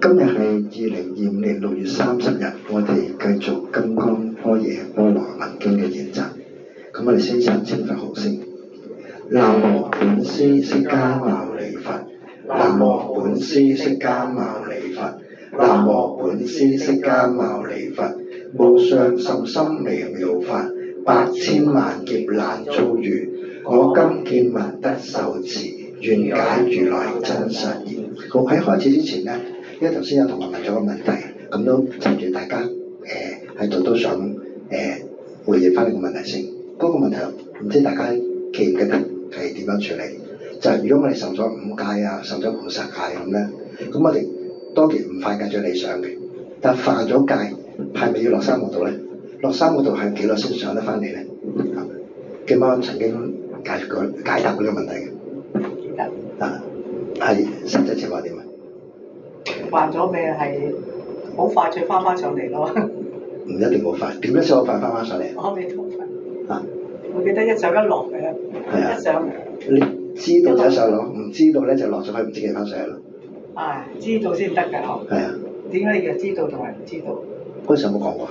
今日係2025年6月30日，我哋繼續《金剛般若波羅蜜經》嘅研習。咁我哋先上清佛號先。南無本師釋迦牟尼佛。南無本師釋迦牟尼佛。南無本師釋迦牟尼佛。無上甚深微妙法，百千萬劫難遭遇。我今見聞得受持，願解如來真實義。好，喺開始之前呢，因為頭先有同學問咗個問題，咁都趁住大家喺度都想回應翻呢個問題先。嗰、那個問題唔知大家記唔記得係點樣處理？就係、是、如果我哋受咗五戒啊，受咗菩薩戒咁咧，咁我哋當然唔犯戒最理想嘅，但犯咗戒係咪要落三惡道咧？落三惡道係幾耐先上得翻嚟咧？記唔記得曾經解答過呢個問題嘅？係實際情況點啊？犯咗咩係好快再翻上嚟咯？唔一定好快，點樣先好快翻上嚟？我未同快。我記得一上一落嘅，一上你知道就上落，唔知道咧就落咗去，唔知幾翻上嚟咯。知道先得㗎嗬。係啊。點解要知道同埋唔知道？嗰陣時有冇講過？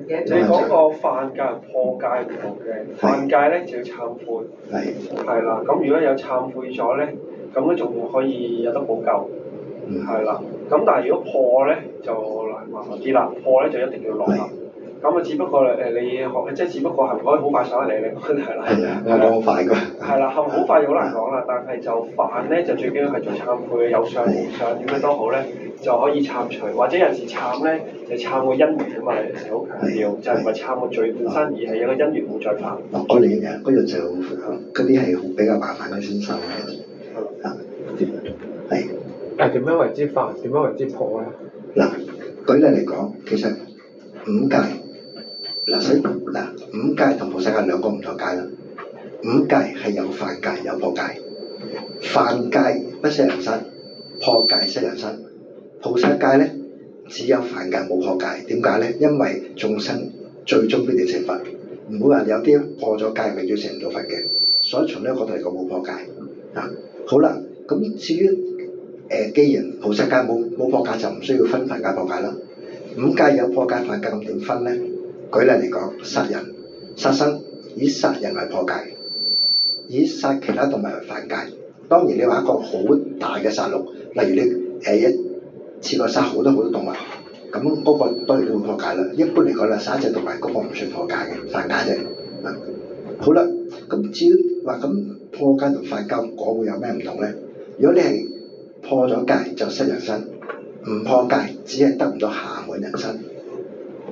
你講個犯戒破戒唔同嘅，犯戒咧就要懺悔。係啦，咁如果有懺悔咗咧，咁咧仲可以有得補救。係啦，咁但係如果破咧就難麻煩啲啦，破咧就一定要落啦。咁只不過你學即係只不過係唔可以好快上得嚟咧，係啦。係啊，我好快㗎。係啦，係咪好快就好難講啦？但係就犯咧就最緊要係做懺悔，有上無上點樣都好咧，就可以懺除，或者有時懺咧就懺個因緣啊嘛，有時好強調，就唔係懺個罪本身，而係有個因緣冇再犯。嗰年嘅嗰日就嗰啲係比較麻煩嘅先生嘅。係。點樣為之犯？點樣為之破咧？嗱，舉例嚟講，其實五戒五戒同菩薩戒兩個唔同戒啦。五戒係有犯戒有破戒，犯戒不捨人身，破戒捨人身。菩薩戒咧只有犯戒冇破戒，點解咧？因為眾生最終必定成佛，唔會話有啲破咗戒永遠成唔到佛嘅。所以從呢個角度嚟講冇破戒。好啦，咁至於既然菩薩戒冇破戒，就唔需要分犯戒破戒啦。五戒有破戒犯戒，咁點分咧？舉例嚟講，殺人、殺生，以殺人為破戒，以殺其他動物為犯戒。當然你話一個好大嘅殺戮，例如你一次過殺好多動物，咁嗰個當然都會破戒啦。一般嚟講啦，殺一隻動物嗰個唔算破戒嘅，犯戒啫。好啦，咁至於話咁破戒同犯戒果會有咩唔同咧？如果你係破咗戒就失人身，唔破戒只係得唔到暇滿人身。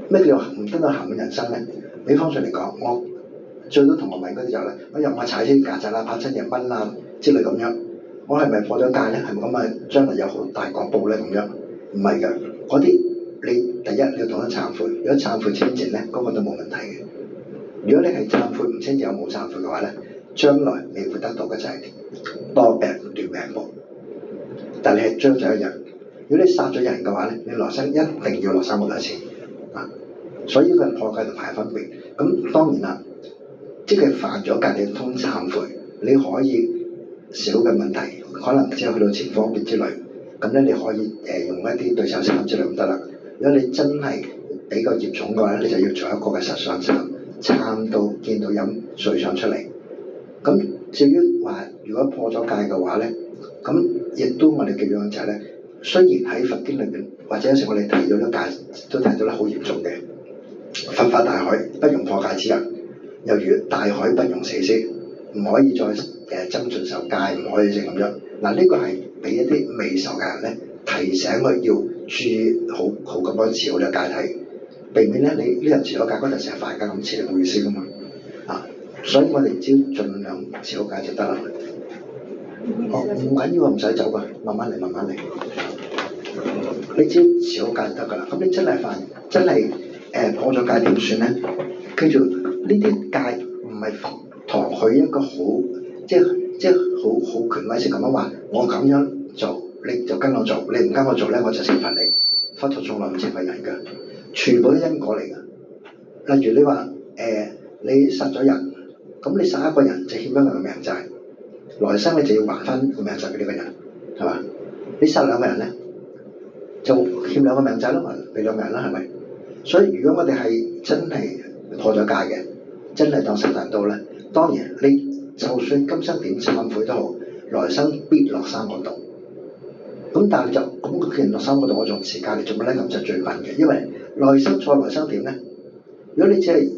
咩叫唔得到暇滿人身咧？比方上嚟講，我最多同學問嗰啲就係，我踩親曱甴啦、拍親隻蚊啦之類咁樣，我係咪破咗戒咧？係咪咁啊？將來有好大果報咧咁樣？唔係㗎，嗰啲你第一你要懂得懺悔，如果懺悔清淨咧，嗰個都冇問題嘅。如果你係懺悔唔清淨又冇懺悔嘅話咧，將來你會得到嘅就係多病斷命報。但你係將咗一人，如果你殺咗人嘅話咧，你來生一定要落三惡道一次。所以呢個係破戒同埋分別。咁當然啦，即係犯咗戒，你通懺悔，你可以少嘅問題，可能只係去到前方便之類。咁咧你可以用一啲對手懺之類咁得啦。如果你真係比較嚴重嘅話咧，你就要做一個嘅實相懺，懺到見到飲水上出嚟。咁至於話如果破咗戒嘅話咧，咁亦都我哋嘅樣就係咧，雖然喺佛經裏邊或者有時我哋提到咗戒，都提到得好嚴重嘅。佛法大海不容破戒之人，又如大海不容死屍，唔可以再增進受戒，唔可以淨咁樣。嗱，呢個係俾一啲未受嘅人咧提醒佢要注意好咁樣持好呢個戒體，避免咧你呢人持咗戒嗰陣成日犯戒咁持冇意思噶嘛。所以我哋只要盡量持好戒就得啦。唔緊要啊，唔使走噶，慢慢嚟，慢慢嚟。你只要持好戒就得噶啦。咁你真係破咗戒點算咧？記住呢啲戒唔係堂佢一個好即係好權威式咁樣話，我咁樣做你就跟我做，你唔跟我做咧我就懲罰你。佛陀從來唔懲罰人㗎，全部都因果嚟㗎。例如你話你殺咗人，咁你殺一個人就欠咗佢嘅命債，來生你就要還翻個命債俾呢個人，係嘛？你殺兩個人咧，就欠2個命仔咯，俾2命啦，係咪？所以如果我哋係真係破咗戒嘅，真係當殺人刀咧，當然你就算今生點懺悔都好，來生必落3個度。咁但係就咁，既然落3個度，我仲持戒嚟做乜咧？咁就最笨嘅，因為來生再來生點咧？如果你只係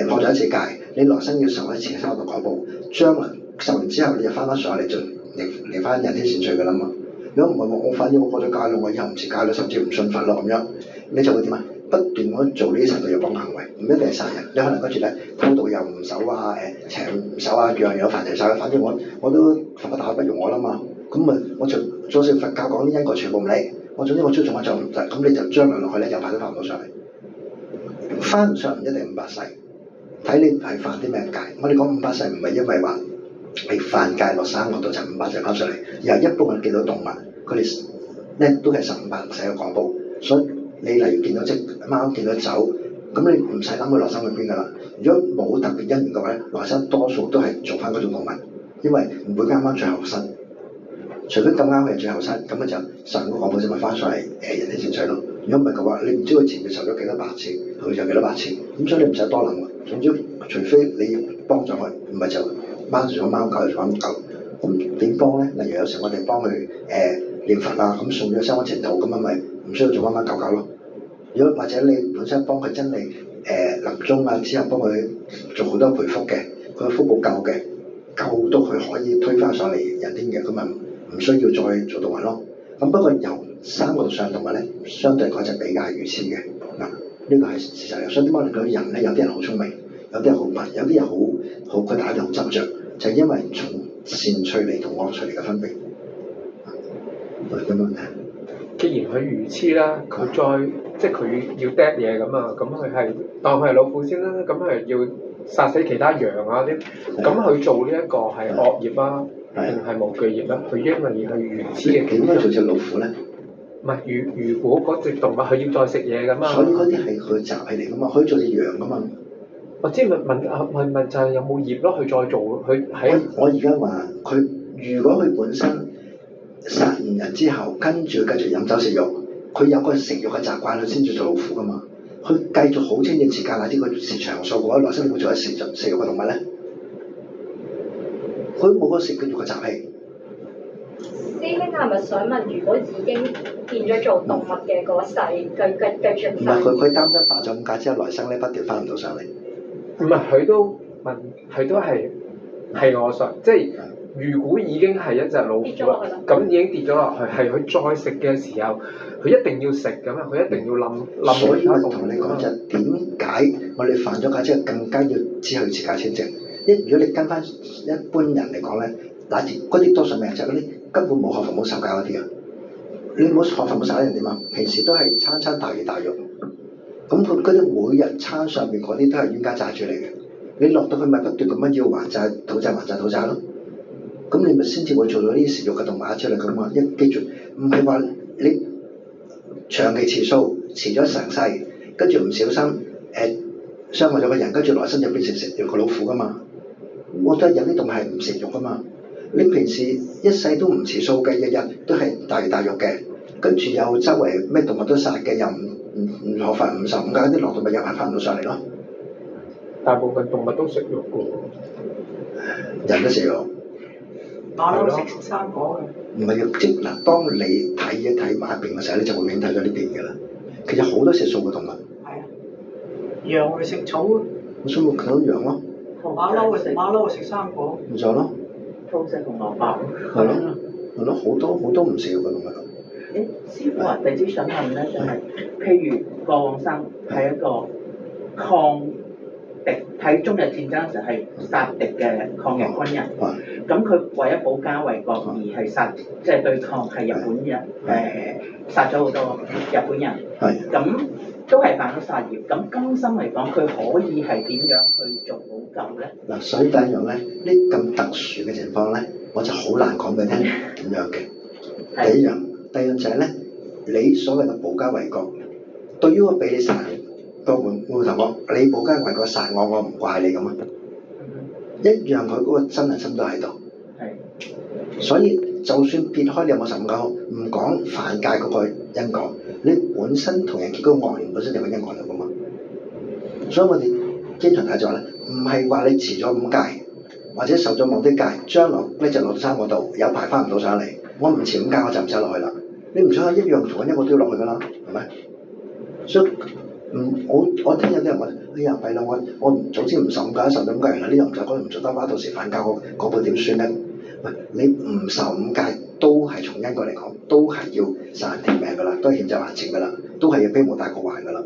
破咗1次戒，你來生要受1次3個度果報，將來受完之後你就翻上嚟做嚟翻人天善趣噶啦嘛。如果唔係我反正我破咗戒咯，我以後唔持戒咯，甚至唔信佛咯咁樣，你就會點啊？不斷咁做呢啲神道業幫行為，唔一定係殺人，你可能跟住咧偷盜又唔守啊，邪唔守啊，樣樣犯齊晒，反正我都佛法大學不容我啦嘛，咁咪我就做成佛教講啲因果全部唔理，我總之我中意做乜就唔得，咁你就將來落去咧又犯都犯唔到上嚟，翻上唔一定500世，睇你係犯啲咩戒。我哋講500世唔係因為話係犯戒落3個度就500世翻上嚟，而係一般我哋見到動物佢哋咧都係受500世嘅果報，所以你例如見到隻貓見到走，咁你唔使諗佢來生去邊㗎啦。如果冇特別因緣嘅話咧，來生多數都係做翻嗰種動物，因為唔會啱最後生，除非咁啱佢係最後生，咁咪就受個果報就咪翻上嚟人天善趣咯。如果唔係嘅話，你唔知佢前面受咗幾多百次，佢有幾多百次，咁所以你唔使多諗喎。總之，除非你幫咗佢，唔係就貓做咗貓，狗做咗狗。咁點幫咧？例如有時我哋幫佢念佛啊，咁送咗三安程度，咁啊咪唔需要做貓狗咯。如果或者你本身幫佢真係臨終啊之後幫佢做好多培福嘅，佢福報夠嘅，夠到佢可以推返上嚟人天嘅，咁啊唔需要再做動物咯。咁不過由3個度上動物咧，相對嚟講就比較係愚痴嘅嗱，呢個係事實嚟。所以點解我哋講人咧，有啲人好聰明，有啲人好笨，有啲人好佢打啲好執着，就係因為從善趣嚟同惡趣嚟嘅分別。咁樣睇。既然佢愚痴啦，佢再即係佢要掟嘢咁啊，咁佢係當佢係老虎先啦，咁係要殺死其他羊啊啲，咁佢做呢一個係惡業啊，定係無具業啊？佢因為佢愚痴嘅。點解做隻老虎咧？唔係，如果嗰隻動物佢要再食嘢噶嘛？所以嗰啲係佢習氣嚟噶嘛，可以做隻羊噶嘛。我知問就係有冇業咯？佢再做佢喺我而家話佢，如果佢本身殺完人之後，跟住繼續飲酒食肉，佢有個食肉嘅習慣，佢先至做老虎噶嘛。佢繼續好清正持戒，乃至佢是長壽嘅話，來生點會做一食肉嘅動物咧？佢冇個食肉嘅習氣。師兄係咪想問，如果已經變咗做動物嘅嗰世，繼續？唔係佢擔心犯咗5戒之後，來生咧不斷翻唔到上嚟。唔係佢都問，佢都係我想，即係如果已經係一隻老虎啦，咁已經跌咗落去，係佢再食嘅時候，佢一定要食㗎嘛，佢一定要冧。所以我同你講就點解我哋犯咗戒之後更加要知佢持戒清淨。如果你跟翻一般人嚟講咧，乃至嗰啲多數命就係嗰啲根本冇學佛冇受戒嗰啲啊，你冇學佛冇受戒人點啊？平時都係餐餐大魚大肉，咁佢嗰啲每日餐上面嗰啲都係冤家債主嚟嘅，你落到去咪不斷咁樣要還債討債還債討債咯，咁你咪先至會做到呢啲食肉嘅動物出嚟咁啊！記住，唔係話你長期持素持咗成世，跟住唔小心傷害咗個人，跟住來生就變成食肉嘅老虎噶嘛。我覺得有啲動物係唔食肉噶嘛。你平時一世都唔持素嘅，日日都係大魚大肉嘅，跟住又周圍咩動物都殺嘅，又唔學法唔受五戒，啲落到咪又係翻唔到上嚟咯。大部分動物都食肉嘅喎，人都食肉。馬騮食生果嘅。唔係要即嗱，當你睇埋一邊嘅時候，你就會已經睇咗呢邊嘅啦。其實好多食素嘅動物。係啊。羊會食草。所以咪睇到羊咯。馬騮會食生果。唔錯咯。兔食同蘿蔔。係咯，係咯，好多唔食肉嘅動物。師傅啊，弟子想問咧，就係譬如過往生係一個抗敵喺中日戰爭時係殺敵嘅抗日軍人，咁佢為咗保家衛國而係殺，即係對抗係日本人，殺咗好多日本人，咁都係犯咗殺業。咁今生嚟講，佢可以係點樣去做補救咧？嗱，所以第一樣咧，呢咁特殊嘅情況咧，我就好難講俾你聽點樣嘅。第一樣，第二樣就係咧，你所謂嘅保家衛國，對於我俾你殺人，個會同我你保家衛國殺我，我唔怪你咁啊，一樣佢嗰個真人心都喺度。所以就算撇開你有冇15戒，唔講犯戒嗰個因果，你本身同人結嗰個惡緣本身就有個因果嚟噶嘛。所以我哋經常睇就話咧，唔係話你持咗5戒或者受咗某啲戒，將來呢就落到山嗰度，有排翻唔到上嚟。我唔持5戒我就唔使落去啦。你唔想一樣同因果都要落去噶啦，係咪？所以我聽有啲人話，哎呀弊啦，我唔早知唔受5戒，受咗5戒原來呢樣唔做，嗰樣唔做得話，到時犯戒嗰步點算咧？喂，你唔受5戒都係從因果嚟講，都係要殺人填命噶啦，都係欠債還錢噶啦，都係要悲無大過還噶啦。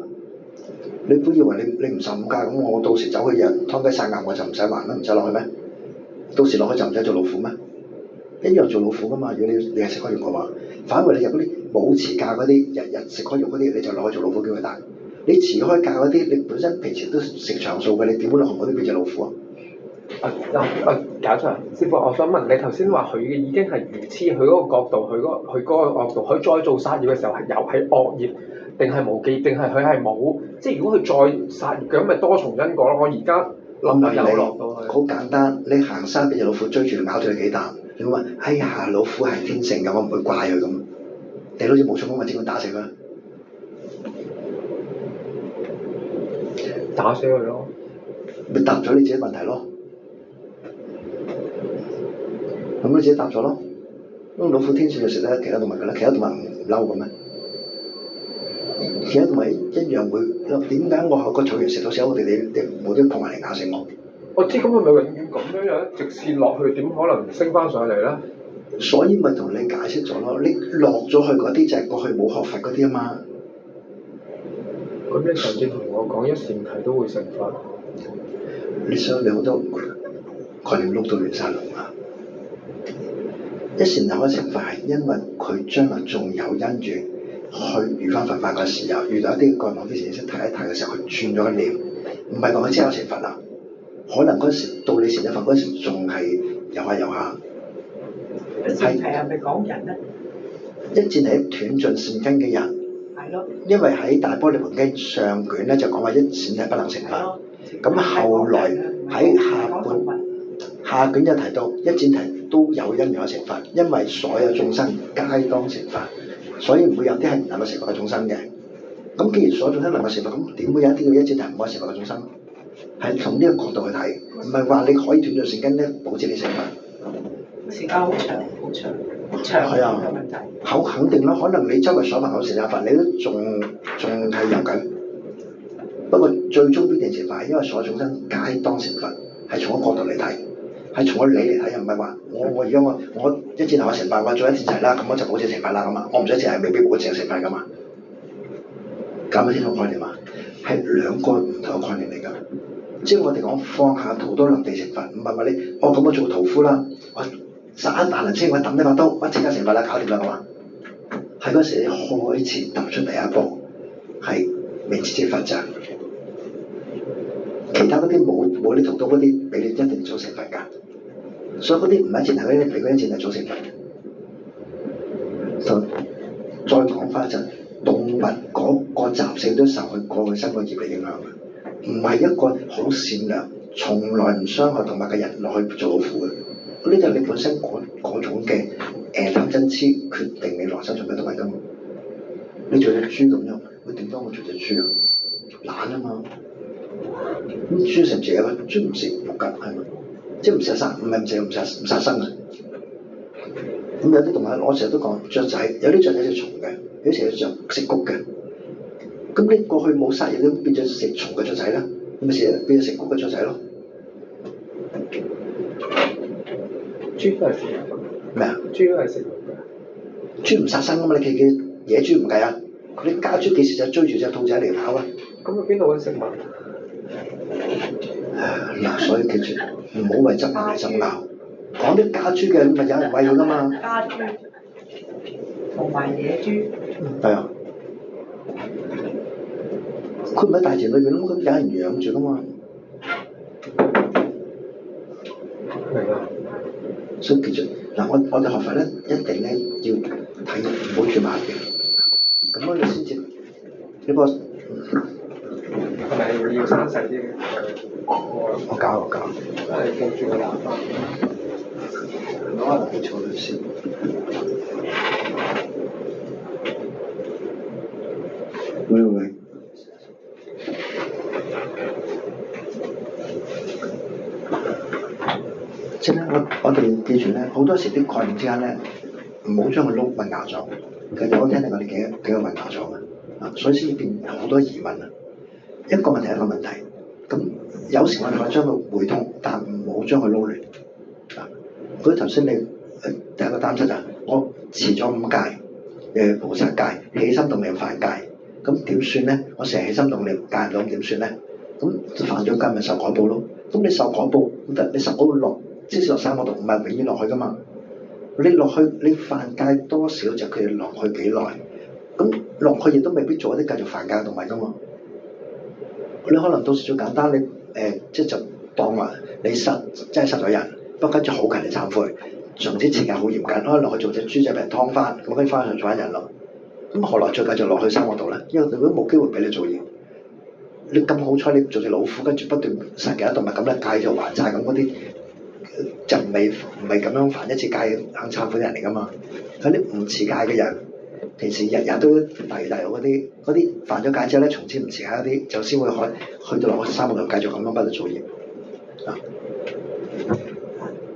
你本以為你唔受5戒咁，我到時走去人劏雞殺鴨我就唔使還咩？唔使落去咩？到時落去就唔使做老虎咩？一樣做老虎噶嘛。如果你係食開肉嘅話，反為你入嗰啲冇持戒嗰啲，日日食開肉嗰啲，你就落去做老虎機會大。你持開戒嗰啲，你本身平時都食長素嘅，你點會落去嗰啲變隻老虎啊？搞錯，師傅，我想問你頭先話佢已經係愚痴，佢嗰個角度，佢嗰個惡度，佢再做殺業嘅時候係有係惡業，定係無記，定係佢係冇？即係如果佢再殺業嘅咁，咪多重因果咯。我而家諗有落到去。好簡單，你行山俾隻老虎追住咬咗你幾啖，你話哎呀老虎係天性嘅，我唔會怪佢咁。你好似冇錯咁，我只管打死佢。打死佢咯，咪答咗你自己問題咯。咁你自己答咗咯。咁老虎天性就食得其他動物㗎啦，其他動物唔嬲嘅咩？其他動物一樣會嬲。點解我喺個草原食到死我哋你冇啲碰埋嚟咬死我？我知咁係咪永遠咁樣直線落去，點可能升翻上嚟咧？所以咪同你解釋咗咯，你落咗去嗰啲就係過去冇學佛嗰啲啊嘛。咁你上次同我講一禪提都會成佛，你想你好多概念碌到亂晒龍啊！一禪提嘅成佛係因為佢將來仲有因緣去遇翻佛法嘅時候，遇到一啲過往啲事識睇一睇嘅時候，佢轉咗一念，唔係講佢即刻成佛啦。可能嗰時到你成咗佛嗰時仲係遊下遊下。一禪提係咪講人咧？一禪提斷盡善根嘅人。因為喺《大般涅槃經》上卷咧就講話一禪提不能成佛，咁後來喺下卷就提到一禪提都有因緣成佛，因為所有眾生皆當成佛，所以唔會有啲係唔能夠成佛嘅眾生嘅。咁既然所有眾生能夠成佛，咁點會有一啲叫一禪提唔可以成佛嘅眾生？係從呢個角度去睇，唔係話你可以斷盡善根咧，保證你成佛。時間好長，好長。係啊，好肯定咯，可能你周圍所朋友成日佛，你都仲係有緊。不過最終必定成佛，因為所有眾生皆當成佛，係從個角度嚟睇，係從個理嚟睇，又唔係話我而家我一戰頭我成佛，我做一戰齊啦，咁我就保證成佛啦咁啊，我唔做一戰係未必保證成佛噶嘛。搞唔清楚概念嘛？係兩個唔同嘅概念嚟㗎。即係我哋講放下屠刀立地成佛，唔係話你咁我做屠夫啦，我散彈人清，我抌一把刀，我即刻成佛啦，搞掂啦咁啊！喺嗰時你開始踏出第一步，係明知之法則。其他嗰啲冇你屠刀嗰啲，俾你一定做成佛㗎。所以嗰啲唔係一戰頭嗰啲，俾嗰一戰頭做成佛。就再講翻就動物嗰個習性都受佢過去生個業嚟影響嘅，唔係一個好善良、從來唔傷害動物嘅人落去做老虎嘅。呢就係你本身嗰種嘅貪嗔痴決定你來生做咩動物㗎嘛？你做隻豬咁樣，會點解我做隻豬啊？懶啊嘛！咁豬食唔食啊？豬唔食肉㗎，係咪？即係唔食殺，唔係唔食唔殺生啊！咁有啲動物，我成日都講雀仔，有啲雀仔食蟲嘅，有啲成日食穀嘅。咁你過去冇殺嘢都變咗食蟲嘅雀仔啦，咁咪成日變咗食穀嘅雀仔咯。豬都係食肉㗎。咩啊？豬都係食肉㗎。豬唔殺生啊嘛，你記野豬唔計啊，你家豬幾時就追住隻兔仔嚟跑啊？咁佢邊度揾食物？嗱，所以記住唔好為執嚟爭拗，講啲家豬嘅咪有人餵佢㗎嘛。家豬同埋野豬。係啊，佢唔喺大田裏邊咯，咁有人養住㗎嘛。明啊。所以記住嗱，我哋學法咧一定咧要睇，唔好轉埋嘅，咁樣你先至呢個係咪要生細啲嘅？我搞。係記住個喇叭。可能記錯咗先。喂，即係咧，我哋記住咧，好多時啲概念之間咧，唔好將佢撈混淆咗。其實我聽你我哋幾個混淆咗嘅，所以先變好多疑問啊。一個問題一個問題，咁有時我哋可以將佢匯通，但唔好將佢撈亂。好似頭先你第一個擔心就係我持咗5戒嘅菩薩戒，起心動念犯戒，咁點算咧？我成日起心動念戒唔到，點算咧？咁犯咗戒咪受果報咯。咁你受果報咁得，你受果報落，即使落三個度，唔係永遠落去噶嘛。你落去，你犯戒多少就佢落去幾耐。咁落去亦都未必做一啲繼續犯戒嘅動物噶嘛。你可能到時最簡單，你即係就當話你真係殺咗人，不過跟住好勤力懺悔，總之設計好嚴謹，可能落去做隻豬仔俾人劏翻，咁跟住翻去做翻人咯。咁何來再繼續落去三個度咧？因為佢都冇機會俾你做嘢。你咁好彩，你做隻老虎，跟住不斷殺其他動物咁咧，繼續還債咁嗰啲，就唔係咁樣犯一次戒肯懺悔嘅人嚟噶嘛。嗰啲唔持戒嘅人，平時日日都大魚大肉嗰啲犯咗戒之後咧，從此唔持戒嗰啲，就先會去到落去三個度繼續咁樣不斷做嘢。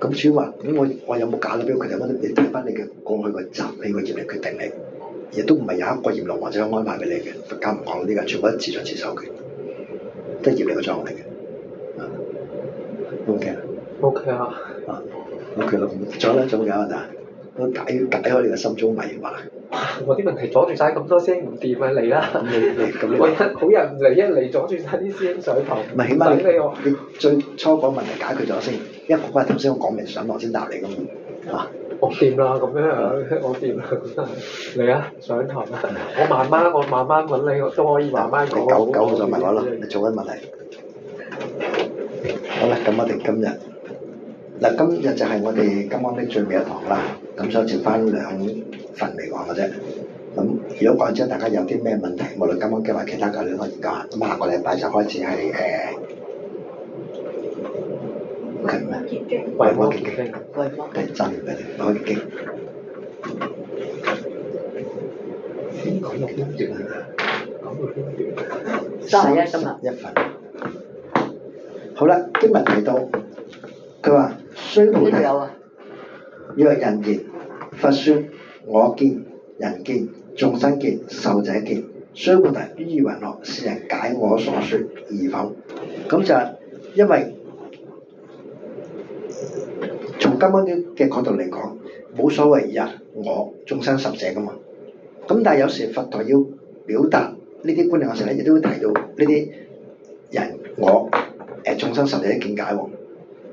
咁主要話，咁我有冇假咧？俾佢哋嗰啲，你睇翻你嘅過去個習氣個業嚟決定你，亦都唔係有一個閻羅或者安排俾你嘅。佛家唔講呢啲嘅，全部都自作自受嘅，都係業力嘅狀嚟嘅。O K 啦。O K 啊。O K 啦，仲有咧，仲有啊？我解開你嘅心中迷惑。我啲問題阻住晒咁多聲唔掂啊！嚟啦！我好人嚟一嚟阻住晒啲師兄上堂。唔係，起碼你最初嗰個問題解決咗先，因為嗰個係頭先我講明上堂先答你噶嘛。嚇！我掂啦，咁樣我掂啦，嚟啊！上堂啊！我慢慢揾你，都可以慢慢講。九就問我啦，你做緊問題。好啦，咁我哋今日就係我哋今晚的最尾一堂啦。咁所以剩翻2份嚟講嘅啫。咁如果講真，大家有啲咩問題，無論今晚計劃其他嘅都可以研究下。咁下個禮拜就開始係維摩詰經，係真嘅維摩詰經。先講到邊段啊？講到邊段？31份。好啦，經文提到，佢話須菩提，若人言，佛說我見、人見、眾生見、壽者見，須菩提於云何？是人解我所說義否？咁就係因為從今晚嘅角度嚟講，冇所謂人、我、眾生、壽者噶嘛。咁但係有時佛陀要表達呢啲觀念嘅時候咧，亦都會提到呢啲人、我、眾生、壽者嘅見解喎。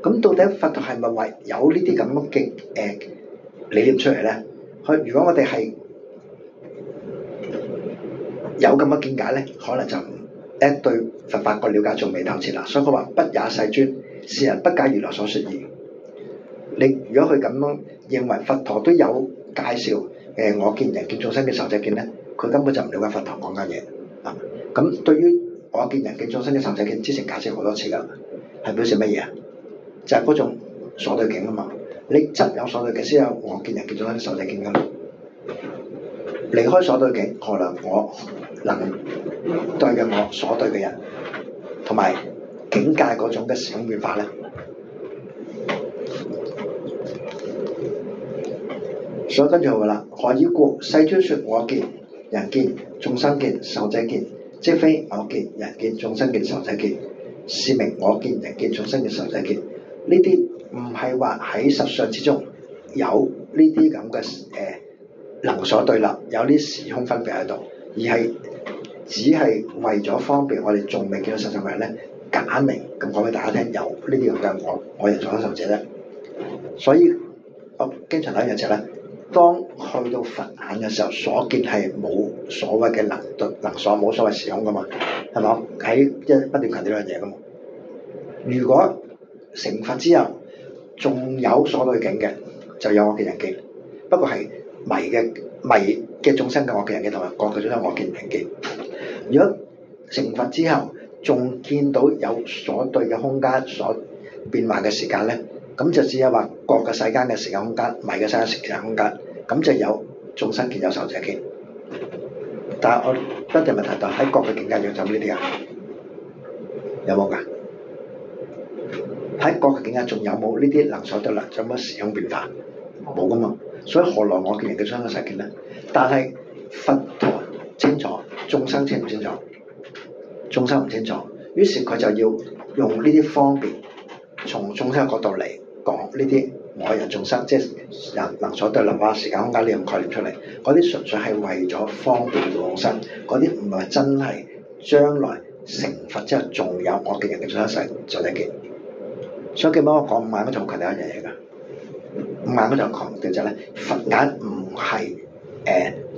咁到底佛陀係咪話有呢啲咁樣嘅理念出嚟咧？如果我哋係有咁嘅見解咧，可能就對佛法個了解仲未透徹啦。所以佢話不也世尊，是人不解如來所說義。你如果佢咁樣認為佛陀都有介紹我見、人見、眾生嘅壽者見咧，佢根本就唔了解佛陀講緊嘢啊。咁對於我見、人見、眾生嘅壽者見，之前解釋好多次㗎，係表示乜嘢啊？就係嗰種所對境啊嘛。你執有所對境，先有我見、人見、眾生嘅壽者見㗎啦。離開所對境，何能我能對嘅我所對嘅人，同埋境界嗰種嘅時空變化咧？所以跟住話啦，何以故？世尊說我見、人見、眾生見、壽者見，即非我見、人見、眾生見、壽者見，是名我見、人見、眾生見、壽者見。呢啲唔係話喺實相之中有呢啲咁嘅能所對立，有啲時空分別喺度，而係只係為咗方便我哋仲未見到實相嘅人咧，假明咁講俾大家聽，有呢啲咁嘅我人眾生壽者咧。所以我經常睇一樣嘢咧，當去到佛眼嘅時候，所見係冇所謂嘅能所，冇所謂時空噶嘛，係咪？喺不斷強調呢樣嘢噶嘛。如果成佛之後仲有所對境嘅，就有我見人見，不過係迷嘅眾生嘅我見人見，同埋各個眾生我見人見。如果成佛之後仲見到有所對嘅空間所變幻嘅時間咧，咁就只係話國嘅世間嘅時間空間，迷嘅世間時間空間，咁就有眾生見有壽者見。但係我不斷咪提到喺國嘅境界有冇呢啲啊？有冇㗎？喺國嘅境界仲有冇呢啲能所得能？有冇時空變化？冇噶嘛。所以何來我見人嘅眾生世見咧？但係佛陀清楚，眾生清唔清楚？眾生唔清楚，於是佢就要用呢啲方便，從眾生嘅角度嚟講呢啲我人眾生，即係人能所得能啊時間空間呢種概念出嚟。嗰啲純粹係為咗方便眾生，嗰啲唔係真係將來成佛之後仲有我見人嘅眾生世就得見。所以記唔記得我講五眼嗰就好強調一樣嘢㗎？五眼嗰就強調就係咧，佛眼唔係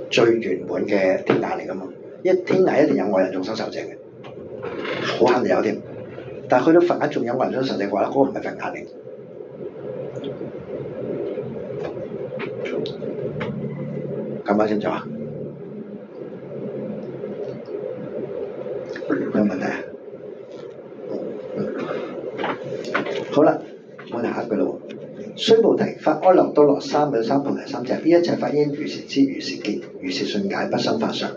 最圓滿嘅天眼嚟㗎嘛，因為天眼一定有我人眾生受證嘅，好肯定有添。但係去到佛眼仲有我人眾生受證嘅話咧，嗰、那個唔係佛眼嚟。咁解清楚啊？有問題啊？好啦，我哋下一句咯。須菩提，發阿耨多羅三藐三菩提心者，呢一切法應如是知，如是見，如是信解，不生法相。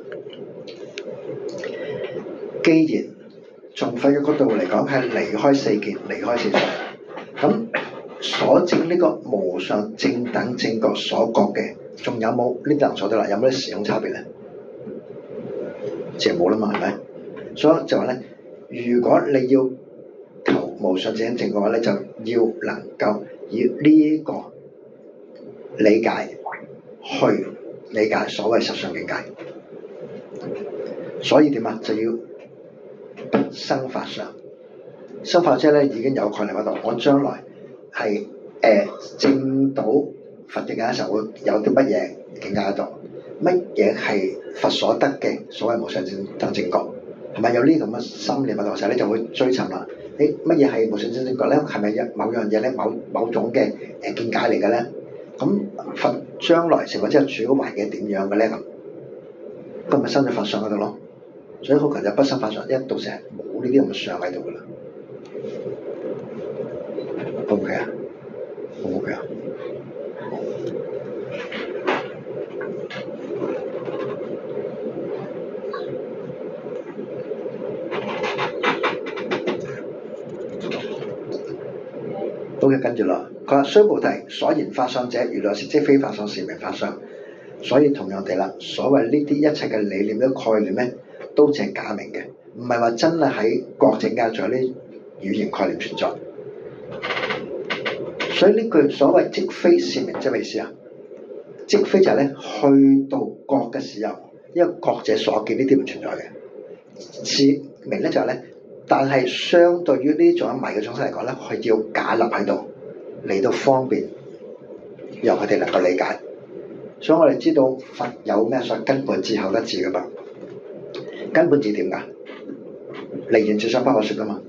既然從佛嘅角度嚟講係離開四見、離開四相，咁所證呢個無上正等正覺所覺嘅，仲有冇呢啲能所得啦？有冇啲時空差別咧？自然冇啦嘛，係咪？所以就話咧，如果你要求無上正等正覺嘅話咧，就要能夠以呢個理解去理解所謂實相境界。所以點啊？就要不生法相。生法即係咧已經有概念喺度，我將來係證到佛境界嘅時候會有啲乜嘢境界喺度？乜嘢係佛所得嘅所謂無上正等正覺？係咪有呢咁嘅心念喺度？時候你就會追尋啦。乜嘢係無上正等正覺咧？係咪有某樣嘢咧？某種嘅見解嚟嘅咧？咁佛將來成佛之後住嗰環境點樣嘅咧？咁咪生咗法相喺度咯。所以好強就不生法相，一到成日冇呢啲咁嘅相喺度噶啦。O唔 OK 啊？好唔 OK 啊？好嘅，跟住啦。佢話：須菩提，所言法相者，如來說即非法相，是名法相。所以同樣地啦，所謂呢啲一切嘅理念、啲概念咧，都只係假名嘅，唔係話真係喺國境間仲有啲語言概念存在。所以呢句所謂即非是名，即係咩意思啊？即非就係咧，去到國嘅時候，因為國者所見呢啲唔存在嘅。是名咧就係咧，但係相對於呢種迷嘅眾生嚟講咧，係要假立喺度嚟到方便，由佢哋能夠理解。所以我哋知道佛有咩所謂根本智、後得智噶嘛？根本智點㗎？離緣絕相不可說噶嘛？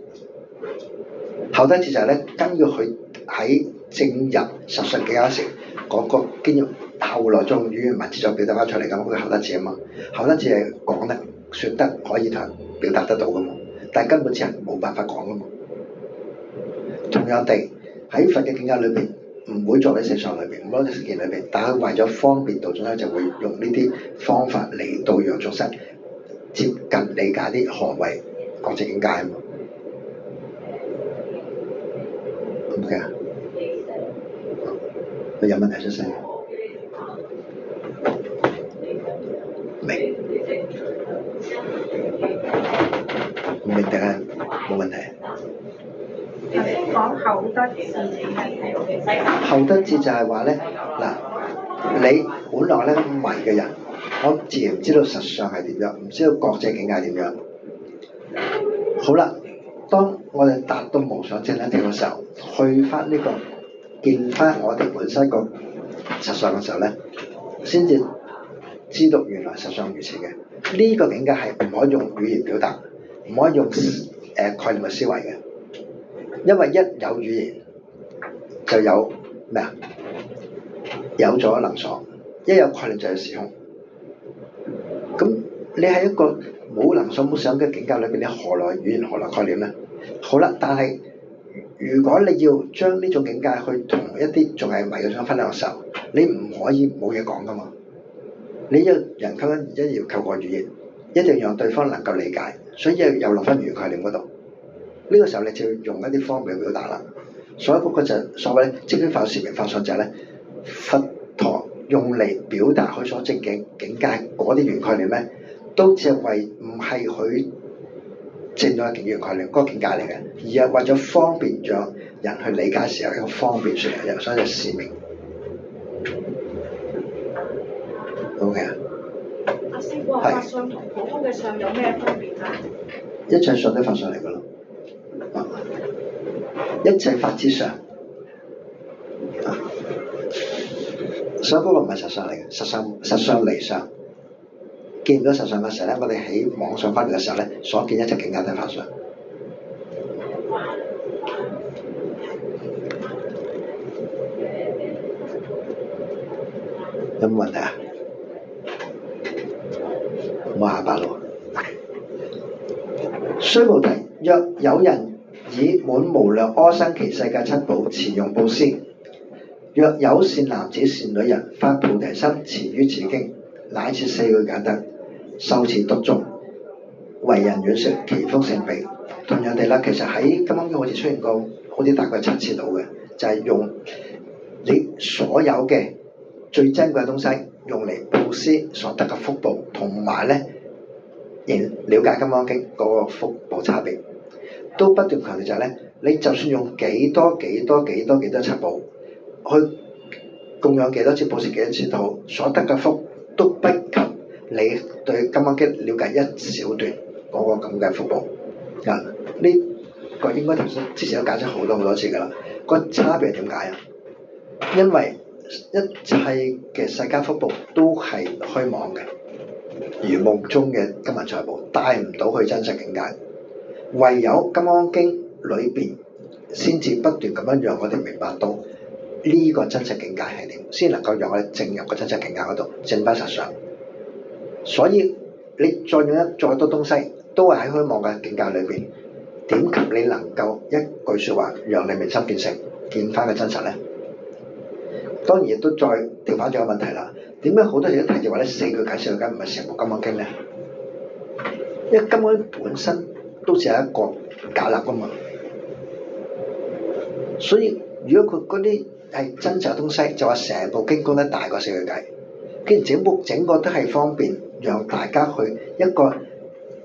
後得智就係咧，根據佢喺正入實相境界時嗰個經驗，後來用語言文字再表達翻出嚟咁，佢後得智啊嘛。後得智係講得、説得可以同人表達得到噶嘛，但係根本智係冇辦法講噶嘛。同樣地喺佛嘅境界裏邊，唔會作喺四相裏邊，唔會喺四見裏邊，但係為咗方便度眾生，就會用呢啲方法嚟到讓眾生接近理解啲何謂覺知境界啊嘛。OK 啊？你有問題出聲？明？唔明定係冇問題？頭先講後得智係後得智就係話咧，嗱，你本來咧迷嘅人，我自然唔知道實相係點樣，唔知道覺知境界係點樣。好啦，當我哋達到無上正等正覺嘅時候，去翻呢個見翻我哋本身個實相嘅時候咧，先至知道原來實相如此嘅。呢個境界係唔可以用語言表達，唔可以用概念嘅思維嘅。因為一有語言就有咩啊？有咗能所，一有概念就有時空。咁你喺一個冇能所冇想嘅境界裏邊，你何來語言何來概念咧？好啦，但係如果你要將呢種境界去同一啲仲係迷嘅想分享嘅時候，你唔可以冇嘢講噶嘛。你要人溝通，一定要透過語言，一定要讓對方能夠理解，所以又落翻語言概念嗰度。呢個時候你就要用一啲方面去表達啦。所以嗰個就所謂咧，精化時明法上就係咧，佛陀用嚟表達佢所證嘅境界嗰啲語言概念咧，都只係為唔係佢證到嘅語言概念嗰個境界嚟嘅，而係為咗方便讓人去理解時候一個方便說嚟嘅，所以就時明。OK 啊？阿師傅話法相同普通嘅相有咩分別啊？一切相都法相嚟嘅咯，一切法之相，所以嗰個唔係實相嚟嘅，實相離相。見唔到實相嘅時候咧，我哋喺網上分別嘅時候咧，所見一切境界都係法相。有冇問題啊？冇下巴咯。須菩提，若有人以滿無量阿僧祇世界七寶持用布施，若有善男子善女人發菩提心持於此經，乃至四句簡德，受持讀誦，為人演說，其福勝彼。同樣地啦，其實喺金剛經好似出現過，好似大概7次到嘅，就係用你所有嘅最珍貴嘅東西，用嚟布施所得嘅福報，同埋咧，了解金剛經嗰個福報差別，都不斷強調就係咧，你就算用幾多七寶去供養幾多次布施幾多次都好，所得嘅福都不及你對金剛經了解一小段嗰個咁嘅福報。呢個應該頭先之前都解釋好多次㗎啦。個差別係點解啊？因為一切嘅世間福報都係虛妄嘅，如夢中嘅金銀財寶帶唔到去真實境界。唯有金剛經裏邊先至不斷咁樣讓我哋明白到呢個真實境界係點，先能夠讓我哋進入個真實境界嗰度證翻實相。所以你再用再多東西，都係喺虛妄嘅境界裏邊，點及你能夠一句説話讓你明心見性，見翻個真實咧？當然亦都再調翻咗個問題啦。點解好多時都提住話咧4句解4句解唔係成部金剛經咧？因為金剛經本身都只係一個假立噶嘛，所以如果佢嗰啲係真實嘅東西，就話成部經講得大過4句解。既然整個都係方便，讓大家去一個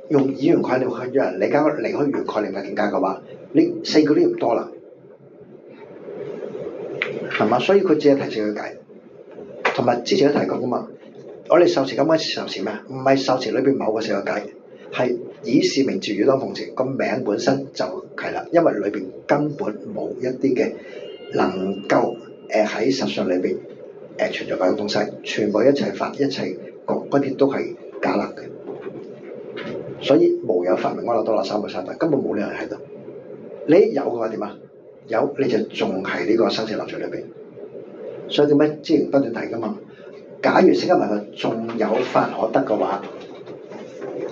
用語言概念去讓人理解離開語言概念嘅境界嘅話，你4句都唔多啦，係嘛？所以佢只係提4句解，同埋之前都提過噶嘛。我哋受持金剛經受持咩？唔係受持裏邊某個4句解，係以是名住汝當奉持，個名本身就係啦，因為裏邊根本冇一啲嘅能夠喺實相裏邊存在嘅東西，全部一切法一切嗰啲都係假立嘅，所以無有法名阿耨多羅三藐三菩提，根本冇呢樣嘢喺度。你有嘅話點啊？有你就仲係呢個生死流轉裏邊，所以點解之前不斷提噶嘛？假如釋迦牟尼仲有法可得嘅話，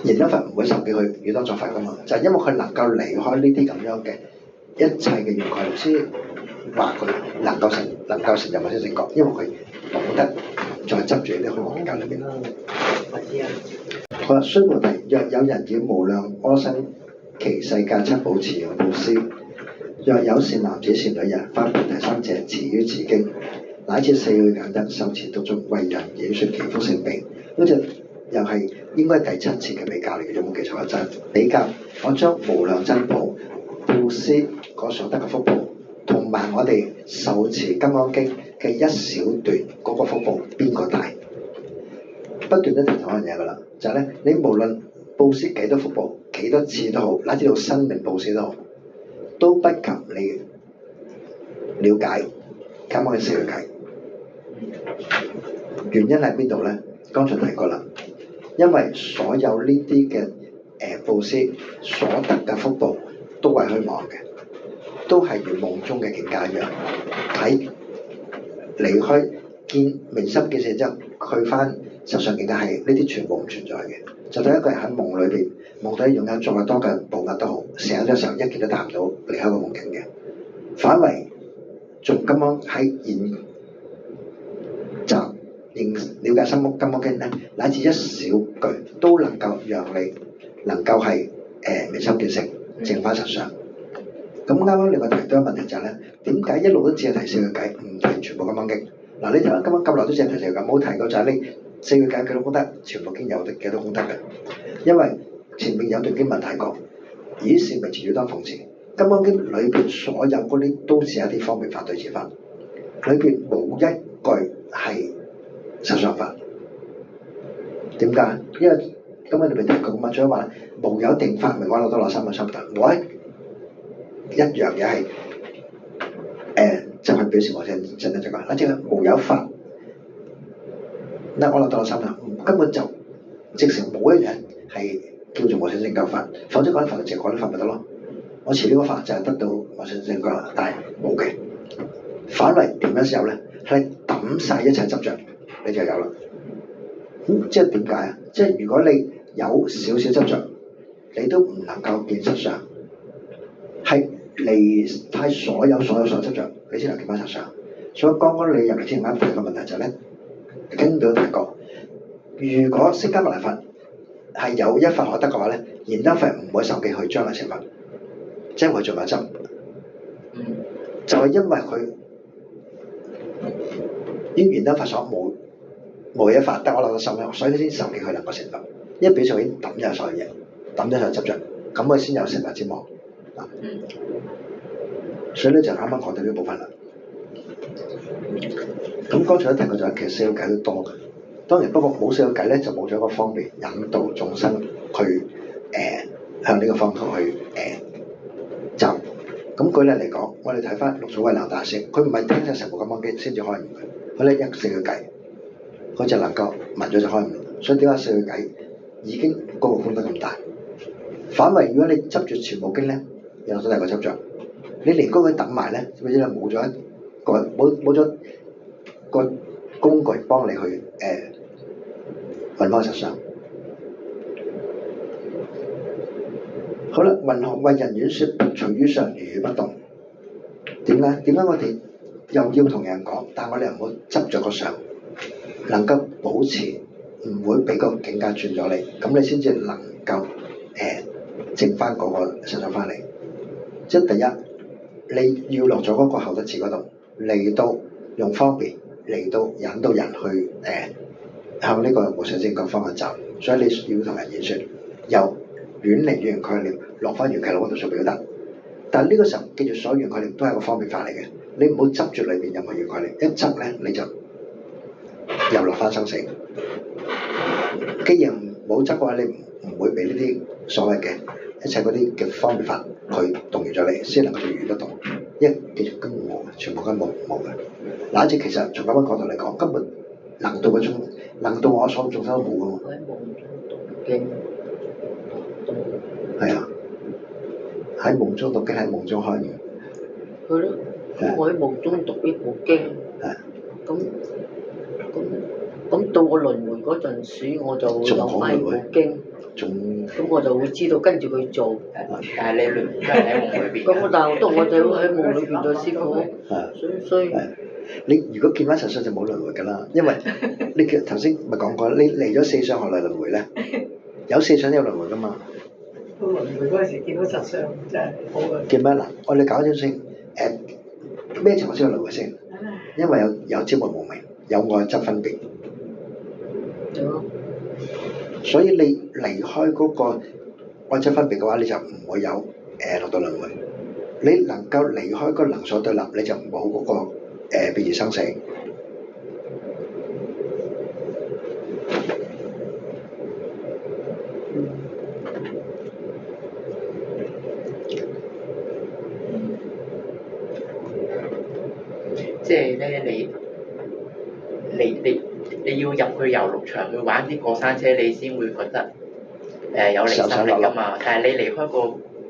燃燈佛唔會受記佢汝當作佛噶嘛，就係因為佢能夠離開呢啲咁樣嘅一切嘅緣概，先話佢能夠成就或者成覺，因為佢冇得再執住呢啲虛妄境界裏邊。好啦，須菩提，若有人以無量阿僧祇世界七寶持用布施，若有善男子善女人發菩提心者，持於此經，乃至4句簡德，受持讀誦，為人演說，其福勝彼。嗰隻又係應該第7次嘅比較嚟嘅，有冇記錯啊？真比較，我將無量珍寶布施嗰所得嘅福報，同埋我哋受持金剛經嘅一小段嗰個福報，邊個大？不斷都提同一樣嘢㗎啦，就係咧，你無論布施幾多福報，幾多次都好，乃至到生命布施都好，都不及你了解金剛經4句解。原因喺邊度咧？剛才提過啦，因為所有呢啲嘅布施所得嘅福報都係虛妄嘅，都係如夢中嘅境界一樣。喺離開見明心見性之後，去翻實相境界係呢啲全部唔存在嘅。就當一個人喺夢裏邊，夢到擁有再多嘅寶物都好，醒咗時候一件都達唔到離開個夢境嘅。反為仲咁樣喺研習了解心金剛經咧，乃至一小句都能夠讓你能夠係明心見性，證翻實相。咁啱啱你話提到一個問題就係咧，點解一路都只係提四句偈，唔提全部金剛經？嗱，你睇下今日咁耐都只係提四句偈，冇提過就係你四句偈幾多功德，全部經有幾多功德嘅？因為前面有段經文提過，以是名詞要當奉持。金剛經裏邊所有嗰啲都是一啲方便法對治法，裏邊冇一句係實相法。點解？因為今日你咪提過咁啊，仲有話無有定法名阿耨多羅三藐三菩提，冇一樣嘢係就係表示我先真正講，嗱即係無有法，嗱阿耨多羅三藐根本就即成冇一樣係叫做無上正覺法，否則講啲法就直講啲法咪得咯。我持呢個法就係得到無上正覺啦，但係冇嘅。反為點樣先有咧？係抌晒一切執着，你就有啦。即係點解啊？即係如果你有少少執着，你都唔能夠見實相，係離開所有執着，你先能見翻實相。所以剛剛你入嚟之前啱提個問題就係咧，經都提過，如果釋迦牟尼佛係有一法可得嘅話咧，燃燈佛唔會受記去將來成佛，即係佢做埋執，就係因為佢於燃燈佛所冇一法得我攞到心，所以佢先受記佢能夠成佛。因為表示佢已經抌咗所有嘢，抌咗所有執着，咁佢先有成佛之望。所以咧就啱啱講到呢部分啦。咁剛才都提過就係其實四個偈都多嘅，當然不過冇四個偈咧就冇咗一個方便引導眾生去向呢個方向去走。咁舉例嚟講，我哋睇翻六祖慧能大師，佢唔係聽晒成部金剛經先至開悟嘅，佢咧一四個偈，佢就能夠聞咗就開悟。所以點解四個偈已經嗰個功德咁大？反為如果你執住全部經咧，有咗第二個執着，你連嗰個等埋咧，或者冇咗一個冇咗個工具幫你去揾翻實相。好啦，云何為人演說，隨於相如如不動？點解我哋又要同人講，但我哋又唔好執着個相，能夠保持唔會俾個境界轉咗你，咁你先至能夠剩翻嗰個實相翻嚟。即係第一，你要落咗嗰個後得字嗰度，嚟到用方便嚟到引導人去向呢個無上正覺方向走，所以你要同人演說，由遠離語言概念落翻原契錄嗰度做表達。但係呢個時候記住，所有語言概念都係一個方便法嚟嘅，你唔好執住裏邊任何語言概念，一執咧你就又落翻生死。既然冇執嘅話，你唔會俾呢啲所謂嘅一切嗰啲嘅方便法去動搖咗你，先能夠如如不動。一記住根本冇，全部根本冇嘅。嗱，即其實從咁嘅角度嚟講，根本能到我所眾生都冇嘅喎。係啊，喺夢中讀經，喺夢中開悟。係咯，我喺夢中讀呢部經。係。咁到我輪迴嗰陣時，我就會有翻部經。咁我就會知道跟住佢做。但係你輪迴喺夢裏邊。咁但係我就會喺夢裏邊做師傅。所以。你如果見翻實相就冇輪迴㗎啦，因為你頭先咪講過，你嚟咗四相何來輪迴咧？有四相都有輪迴㗎嘛。到輪迴嗰陣時見到實相真係好嘅。見咩嗱？我哋搞清楚先，咩情況先有輪迴先？因為有朝暮無明，有愛執分別。所以你離開嗰個愛執分別嘅話，你就唔會有落到輪迴。你能夠離開個能所對立，你就冇嗰個變異生死。即係咧，你要入去遊樂場去玩啲過山車，你先會覺得有離心力㗎嘛。但係你離開個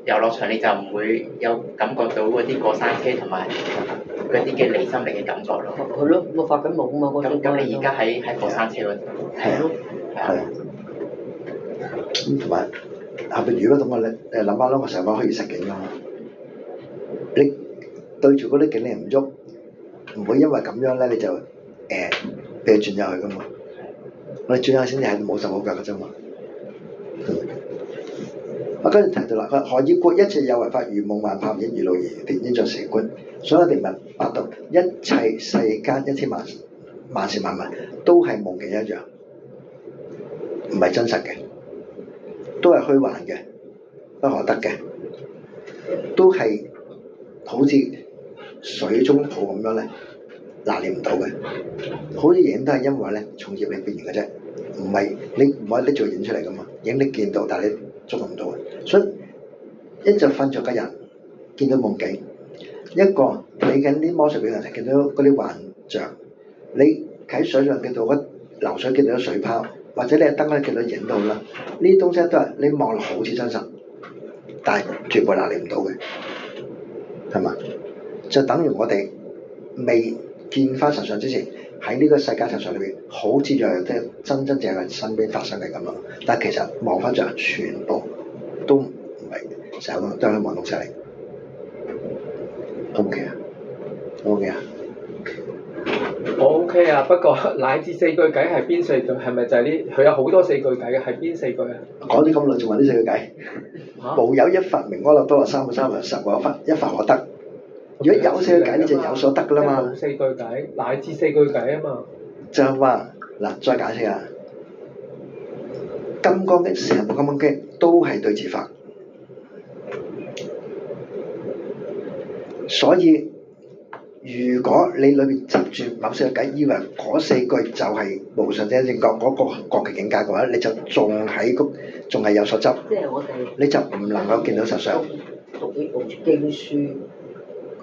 遊樂場，你就唔會有感覺到嗰啲過山車同埋嗰啲嘅離心力嘅感覺咯。係咯，我發緊夢啊嘛。咁你而家喺過山車嗰度。係咯。係。咁同埋後邊如果咁我諗翻咯，我成日講虛擬實境啦。你對住嗰啲警力唔喐，唔會因為咁樣咧你就俾佢轉入去噶嘛。我哋轉入去先至係冇手冇腳嘅啫嘛。我跟住提到啦，何以故？一切有為法，如夢幻泡影，如露亦如電，應作是觀。所有地文八道，一切世間一千萬事萬物都係夢境一樣，唔係真實嘅，都係虛幻嘅，不可得嘅，都係好似水中泡咁樣咧，拿捏唔到嘅。好似影都係因為咧從業力變現嘅啫，唔係你唔可以拎住影出嚟噶嘛，影你見到，但係你捉唔到嘅。所以一隻瞓着嘅人見到夢境，一個睇緊啲魔術表現見到嗰啲幻象，你喺水上見到嗰流水見到水泡，或者你喺燈咧見到影到啦，呢啲東西都係你望落好似真實，但係全部拿捏唔到嘅，係嘛？就等於我哋未見翻實相之前，喺呢個世界實相裏邊，好似就係即係真真正正身邊發生嘅咁咯。但係其實望翻就係全部都唔係成日都係望到出嚟。O唔 OK 啊？O 唔 OK 啊？我 OK 啊，不過乃至四句偈係邊四句？係咪就係呢？佢有好多四句偈嘅，係邊四句啊？講咗咁耐，仲話呢四句偈？無有一法名阿耨多羅三藐三菩提，實無一法可得。如果有四句偈，呢就有所得噶啦嘛。四句偈，乃至四句偈啊嘛。就係話嗱，再解釋下，《金剛經》成部《金剛經》都係對治法，所以如果你裏邊執住某四句偈，以為嗰四句就係無上正正覺嗰個覺嘅境界嘅話，你就仲係有所執，即係我哋你就唔能夠見到實相。讀呢部經書。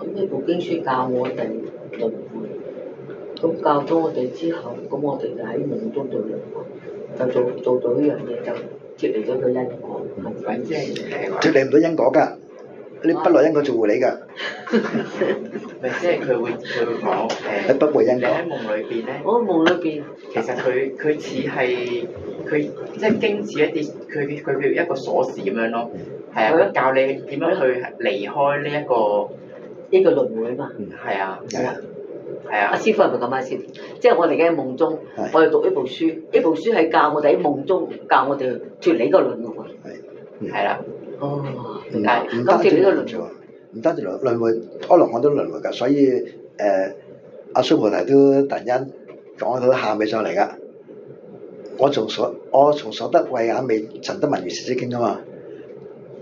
咁呢部經書教我哋輪迴，咁教咗我哋之後，咁我哋就喺夢中度輪迴，就做到呢樣嘢，就脫離咗個因果，係咪即係脫離唔到因果㗎，你不落因果做狐狸㗎。咪即係佢會講你不會因果。你喺夢裏邊咧，我喺夢裏邊，其實佢似係佢即係經似一啲佢叫一個鎖匙咁樣咯，係啊，佢教你點樣去離開呢一個輪迴嘛。係啊，係啊。係啊，阿師傅係咪咁啊？師傅，即係我哋嘅夢中，我哋讀呢部書，呢部書係教我哋喺夢中教我哋脫離個輪迴。係啦。哦，唔單止輪迴，唔單止輪迴，阿羅漢都輪迴㗎，所以阿蘇菩提都突然間講到喊起上嚟㗎。我從所得慧眼未曾得聞如是之經啊嘛，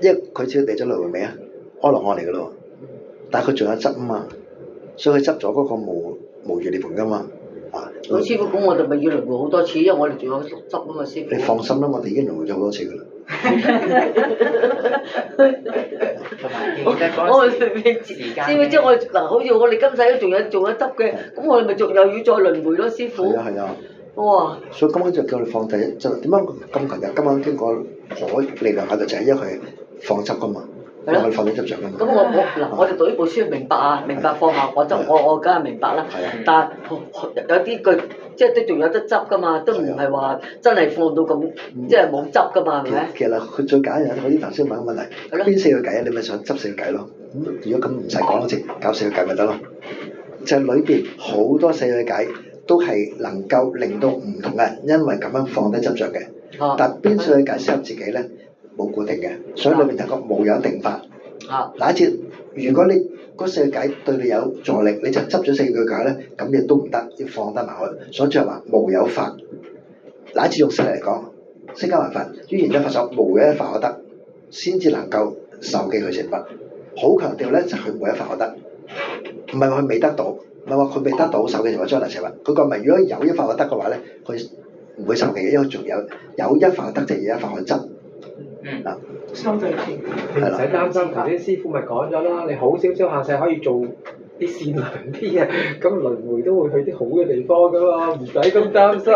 因為佢知道地咗輪迴未啊？阿羅漢嚟㗎咯，但係佢仲有執啊嘛。所以佢執咗嗰個無餘涅槃噶嘛，啊！老師傅講我哋咪要輪迴好多次，因為我哋仲有執啊嘛，師傅。你放心啦，我哋已經輪迴咗好多次噶啦。我師傅即係我嗱，好似我哋今世都仲有執嘅，咁我哋咪仲又要再輪迴咯，師傅。係啊係啊。哇！所以今晚就叫你放第一，就點解咁強嘅？今晚經過可力量喺度，就係因為佢放執噶嘛。係咯，放啲執著㗎嘛。咁我哋讀呢部書明白啊，明白放下我執，我梗係明白啦。但係有啲句即係都仲有得執㗎嘛，都唔係話真係放到咁，即係冇執㗎嘛，係咪？其實佢最簡單，我啲頭先問個問題，邊四個計啊？你咪想執四個計咯。咁如果咁唔使講，直搞四個計咪得咯。就係裏邊好多四個計都係能夠令到唔同嘅人因為咁樣放低執着嘅。但邊四個計適合自己咧？冇固定嘅，所以裏面有個無有定法。乃至如果你嗰四個偈對你有助力，你就執咗四句偈咧，咁亦都唔得，要放得埋去。所以就係話無有法，乃至用釋嚟講，釋迦文法於現一法所無有一法可得，先至能夠受記佢成佛。好強調咧，就係佢無一法可得，唔係話佢未得到，唔係話佢未得到受記成佛將來成佛。佢講咪如果有一法可得嘅話咧，佢唔會受記嘅，因為仲有一法可得就有一法可執。嗱，相對性，你唔使擔心，頭先師傅咪講咗啦，你好少少限制可以做啲善良啲嘅，咁輪迴都會去啲好嘅地方噶嘛，唔使咁擔心。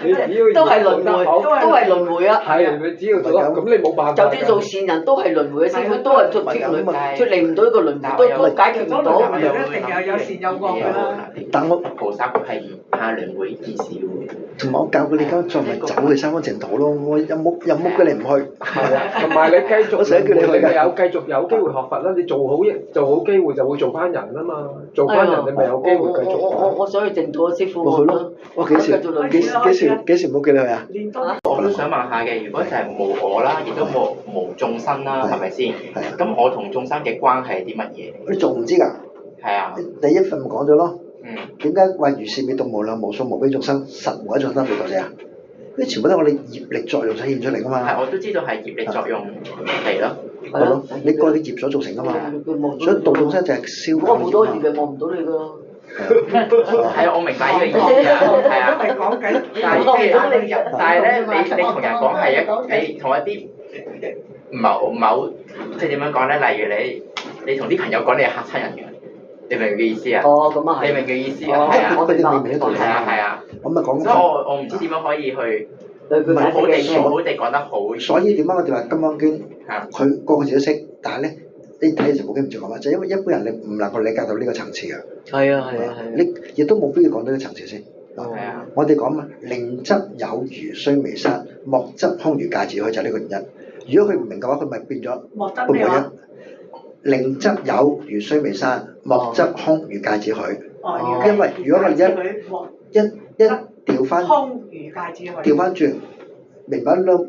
你只要都係輪迴，都係輪迴啊！係你只要做得，咁你冇辦法。就算做善人都係輪迴嘅師傅，都係脱離唔到呢個輪迴，都解決唔到。一定有善有惡㗎啦。但我菩薩係唔怕輪迴件事喎。同埋我教佢你而家再咪走去三方淨土咯，我有屋嘅你唔去。係啊，同埋你繼續，我成日叫你去㗎。有繼續有機會學佛啦，你做好機會就會做翻人啊嘛，做翻人你咪有機會繼續。我想去淨土嘅師傅。我去咯，我幾時冇叫你去啊？我都想問下嘅，如果就係無我啦，亦都無眾生啦，係咪先？咁我同眾生嘅關係係啲乜嘢？你仲唔知㗎？係啊。第一份咪講咗咯。嗯。點解話如是滅度無量無數無比眾生，實無一眾生滅度者啊？呢啲全部都係我哋業力作用體現出嚟㗎嘛。係，我都知道係業力作用嚟咯。係咯，你過去嘅業所造成㗎嘛。所以度眾生就係消減業。我好多業力望唔到你㗎。係啊，我明白呢個意思啊，係啊。都係講緊，但係咧，你同人講係你同一啲唔係好，即係點樣講咧？例如你同啲朋友講你係嚇親人嘅，你明唔明嘅意思啊？哦，咁啊係。你明嘅意思啊？係啊，我哋明呢度係啊係啊。咁咪講。所以我唔知點樣可以去好好地講得好。所以點解我哋話《金剛經》佢個個字都識，但係咧你睇《成部經》唔知講乜，就因為一般人你唔能夠理解到呢個層次嘅。係啊係啊係。你亦都冇必要講到呢個層次先。係啊。我哋講嘛，寧則有如須彌山，莫則空如芥子虛，就係呢個原因。如果佢唔明嘅話，佢咪變咗半個一。寧則有如須彌山，莫則空如芥子虛。因為如果我一調翻空如芥子虛，調翻轉，明白咯？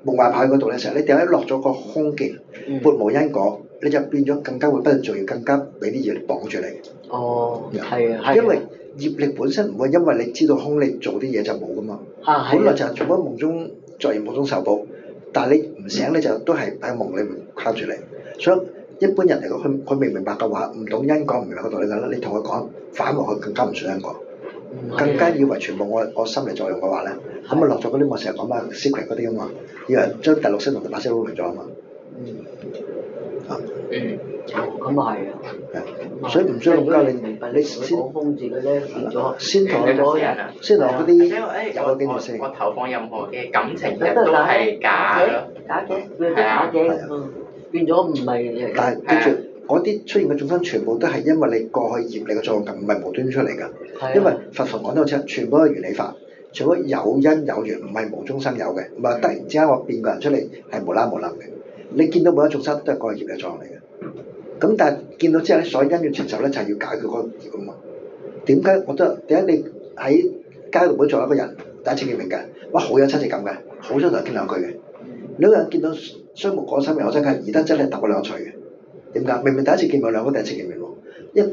夢幻派嗰度咧，成日你掉一落咗個空見，撥無因果，你就變咗更加會不斷做，要更加俾啲業綁住你。哦，係啊，因為業力本身唔會因為你知道空，你做啲嘢就冇噶嘛。本來就係做咗夢中作業夢中受報，但係你唔醒你就都係喺夢裏面靠住你。所以一般人嚟講，佢未明白嘅話，唔懂因果，唔明白個道理嘅啦。你同佢講反落去更加唔信因果，更加以為全部我心理作用嘅話咧，咁啊落咗嗰啲我成日講嘛 secret 嗰啲啊嘛，以為將第六識同第八識撈亂咗啊嘛。咁啊係啊。係，所以唔需要教你你先講空字嘅咧，變咗先同嗰啲有個經驗先。我投放任何嘅感情嘅都係假咯。假嘅，假嘅，變咗唔係。但係記住，嗰啲出現嘅眾生全部都係因為你過去業力嘅作用，唔係無端出嚟㗎。因為佛陀講得好清，全部都係原理法，全部有因有緣，唔係無中生有嘅，唔係突然之間我變個人出嚟係無啦無能嘅。你見到每一眾生都係過去業力作用嚟嘅。咁但係見到之後咧，所有因緣成就咧就係要解決嗰個業啊嘛。點解你喺街度會做一個人第一次見面嘅，哇好有親切感嘅，好想同人傾兩句嘅。兩個人見到雙目過心嘅，我真係而得真係揼個兩錘嘅。點解？明明第一次見面，兩個第一次見面喎。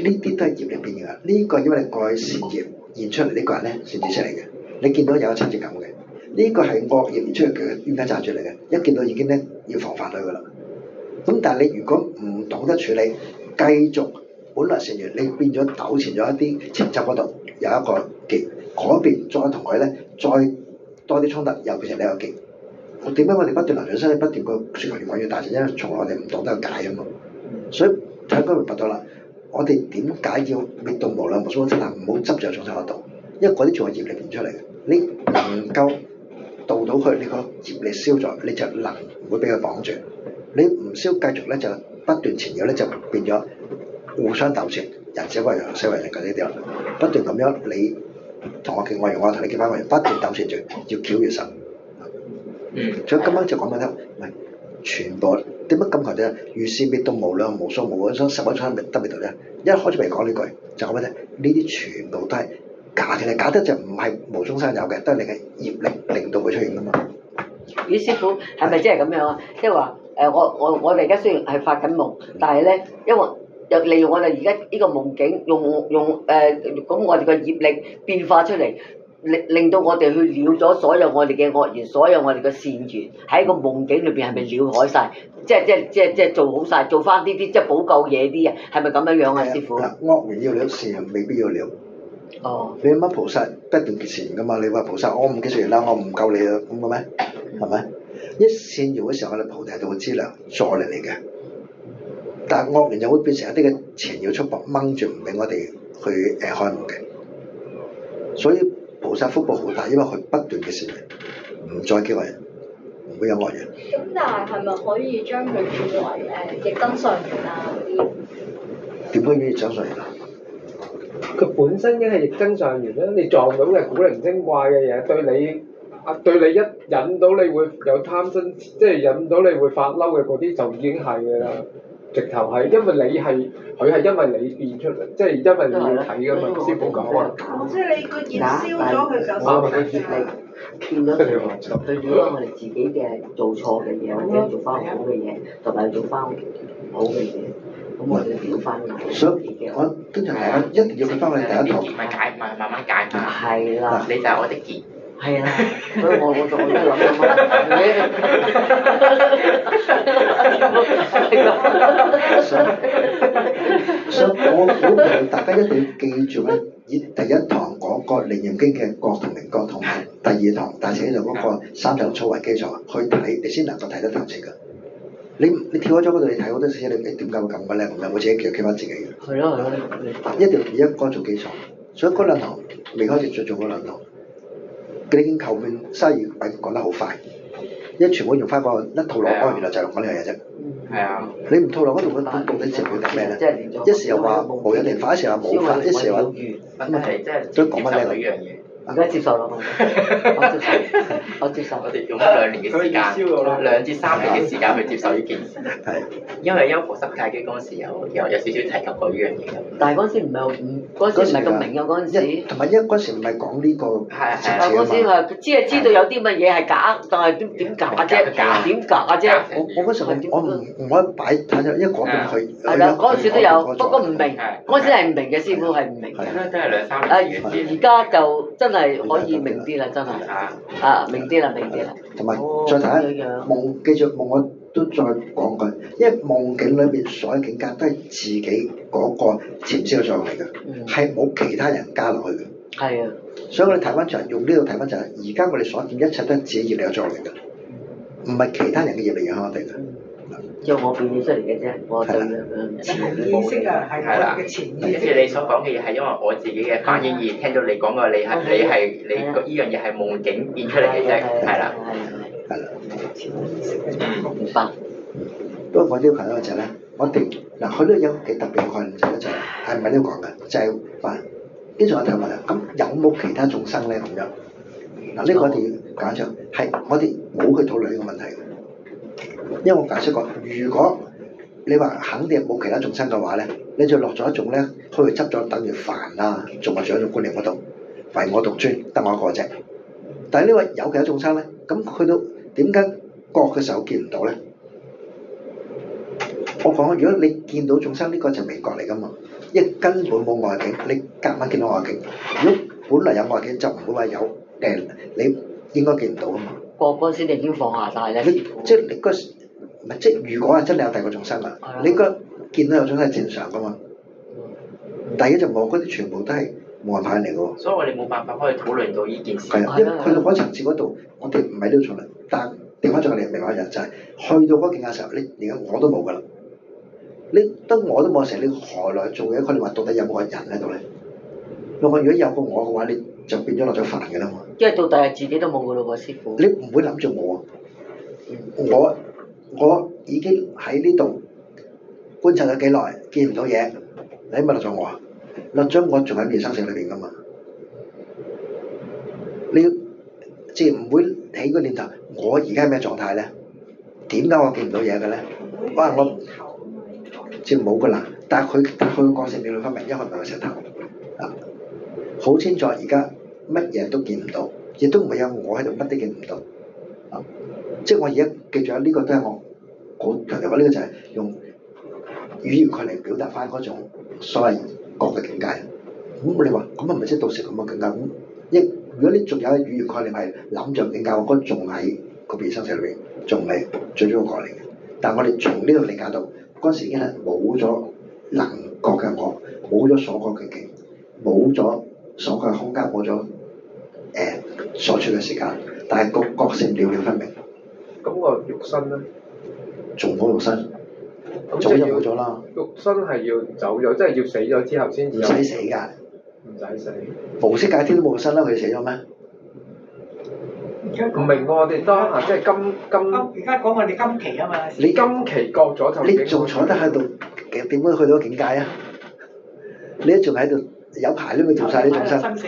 呢啲都係業力變嘅。呢個因為你過去善業現出嚟，呢個人咧善知識嚟嘅。你見到有親切感嘅，呢個係惡業現出嚟嘅冤家債主嚟嘅。一見到已經咧要防範佢㗎啦。咁但係你如果唔懂得處理，繼續本來善緣，你變咗糾纏咗一啲情執嗰度，有一個結，嗰邊再同佢咧再多啲衝突，又變成呢個結。點解我哋不斷流轉生，不斷個説話越講越大？就因為從來我哋唔懂得解啊嘛。所以就應該明白到啦，我哋點解要滅度無量無數眾生？唔好執着眾生嗰度，因為嗰啲仲係業力變出嚟嘅。你能夠度到佢，你個業力消咗，你就能唔會俾佢綁住。你唔消繼續咧，就不斷纏繞咧，就變咗互相糾纏，人死為人，死為人嗰啲啲不斷咁樣，你同我結我緣，我同你結翻我緣，不斷糾纏住，越翹越實。所以今晚就講俾你聽，唔係全部點解咁強調？如是滅度無量無數無邊生，十一種得滅度啫。一開始未講呢句，就講俾你聽，呢啲全部都係假嘅，假得就唔係無中生有嘅，都係你嘅業力令到佢出現噶嘛。咦，師傅係咪真係咁樣啊？即係話我哋而家雖然係發緊夢，但係咧，因為又利用我哋而家呢個夢境，用咁我哋個業力變化出嚟。令到我哋去了咗所有我哋嘅惡緣，所有我哋嘅善緣喺個夢境裏邊係咪了開晒？即係做好晒，做翻啲即係補救嘢啲啊？係咪咁樣樣啊，師傅？惡緣要了，善緣未必要了。哦。你乜菩薩不斷結善緣噶嘛？你話菩薩我唔結善緣啦，我唔救你啊咁嘅咩？係咪？一善緣嘅時候，我哋菩提道嘅資糧再嚟嘅。但係惡緣就會變成一啲嘅纏繞束縛掹住唔俾我哋去開悟嘅。所以菩薩福報好大，因為佢不斷嘅善緣，唔再叫人唔會有惡緣。咁但係咪可以將佢轉為逆增上緣啊嗰啲？點解要增上緣啊？佢本身已經係逆增上緣啦，你撞到嘅古靈精怪嘅嘢，對你一引到你會有貪心，即係引到你會發嬲嘅嗰啲就已經係㗎啦。直頭係因為佢係因為你變出嚟，即係因為你要睇㗎嘛。師傅講啊。即係你個業燒咗佢就啱啊！個業力變咗做對住我哋自己嘅做錯嘅嘢，或者做翻好嘅嘢，同埋做翻唔好嘅嘢，咁我哋調翻嚟。所以我經常講，一定要翻去第一堂。咪解，慢慢解嘛。係啦。你就係我的結。係啦，所以我都諗所以我鼓勵大家一定要記住咧，以第一堂嗰個《楞嚴經》嘅覺同名覺，同埋第二堂大乘就嗰個三層草為基礎去睇，你先能夠睇得透徹㗎。你跳開咗嗰度，你睇好多時，你點解會咁嘅咧？咁樣我自己叫企翻自己嘅。係咯。一定要以一個做基礎，所以嗰兩堂未開始再做嗰兩堂。你已經後面生意講得好快，因為全部用翻個一套落，原來就係講呢樣嘢啫。係啊。你唔套落嗰度，佢到底成表達咩咧？一時又話無有定法，一時又話冇法，一時又話問題係即係都講乜呢樣嘢。而家接受啦，我接受。我哋用咗2年嘅時間，2至3年嘅時間去接受呢件事。係。因為優婆塞戒經嗰陣時有少少提及過呢樣嘢。但係嗰陣時唔係咁明啊，嗰陣時。同埋嗰時唔係講呢個情節嗰時係只係知道有啲乜嘢係假，但係點假啫？點假啫？我嗰時我唔可以擺睇咗，因為嗰邊佢係啦，嗰陣時都有，不過唔明。嗰陣時係唔明嘅，師傅係唔明嘅。真係2-3年嘅事。而家就真係可以明啲啦，真係明啲啦。同埋再睇下夢，記住夢我都再講句，因為夢境裏邊所有境界都係自己嗰個潛知嘅作用嚟嘅，係冇其他人加落去嘅。係啊。所以我哋睇翻就係用呢度睇翻就係，而家我哋所見一切都係自己業力嘅作用嚟嘅，唔係其他人嘅業力影響我哋嘅。即係我變現出嚟嘅啫，我對意識啊，係我嘅潛意識。即係你所講嘅嘢係因為我自己嘅反應而聽到你講嘅，你呢樣嘢係夢境變出嚟嘅啫，係啦。明白。不過我要求一個就係咧，我哋嗱佢都有幾特別嘅概念就係咧，就係唔係呢度講嘅，就係話經常有提問啊，咁有冇其他眾生咧咁樣？嗱呢個我哋要解釋，係我哋冇去討論呢個問題。因為我解釋過，如果你話肯定冇其他眾生嘅話咧，你就落咗一種咧，佢會執咗等於凡啦，仲係做一種觀念嗰度，唯我獨尊，得我一個啫。但係呢個有其他眾生咧，咁去到點解覺嘅時候見唔到咧？我講，如果你見到眾生呢個就微覺嚟噶嘛，因為根本冇外境，你夾硬見到外境。如果本來有外境，就唔會話有你應該見唔到啊嘛。覺嗰陣時你已經放下晒咧。即係你個唔係即係如果係真係有第二個眾生啊，你個見到有眾生係正常噶嘛。第一就冇嗰啲全部都係冇辦法嚟嘅喎。所以我哋冇辦法可以討論到呢件事。係啊，因為去到嗰層次嗰度，我哋唔係呢度討論，但調翻轉我哋明白就係去到嗰境界嘅時候，你而家我都冇㗎啦。你得我都冇成，你何來做嘢？佢哋話到底有冇個人喺度咧？如果有個我嘅話，你就變咗落咗凡嘅啦嘛。因為到第日自己都冇㗎咯喎，師傅。你唔會諗住我啊！我已經喺呢度觀察咗幾耐，見唔到嘢，你咪落咗我啊？落咗我仲喺滅生死裏邊㗎嘛？你要自然唔會起個念頭，我而家係咩狀態咧？點解我見唔到嘢嘅咧？哇！我即係冇㗎啦，但係佢個性兩分明，因為佢唔係個石頭啊，好清楚而家乜嘢都見唔到，亦都唔會有我喺度，乜都見唔到啊！即係我而家記住呢個都係我好強調話，呢個就係用語言佢嚟表達翻嗰種所謂覺嘅境界。咁你話咁係咪即係到時咁嘅境界？咁如果你仲有語言概念係諗著境界，我覺得仲喺個別生死裏邊，仲係最終個概念嘅。但係我哋從呢度理解到嗰時已經係冇咗能覺嘅我，冇咗所覺嘅境，冇咗所覺嘅空間，冇咗所處嘅時間，但係個覺性了了分明。咁個肉身咧？仲冇肉身，早就冇咗啦。肉身係要走咗，即係要死咗之後先至。唔使死㗎。唔使死。無色界天都冇個身啦，佢死咗咩？唔明喎，我哋當下即係今而家講我哋今期啊嘛。你今期過咗就你仲坐得喺度，點樣去到境界啊？你都仲喺度有排都未做晒呢種生。生死。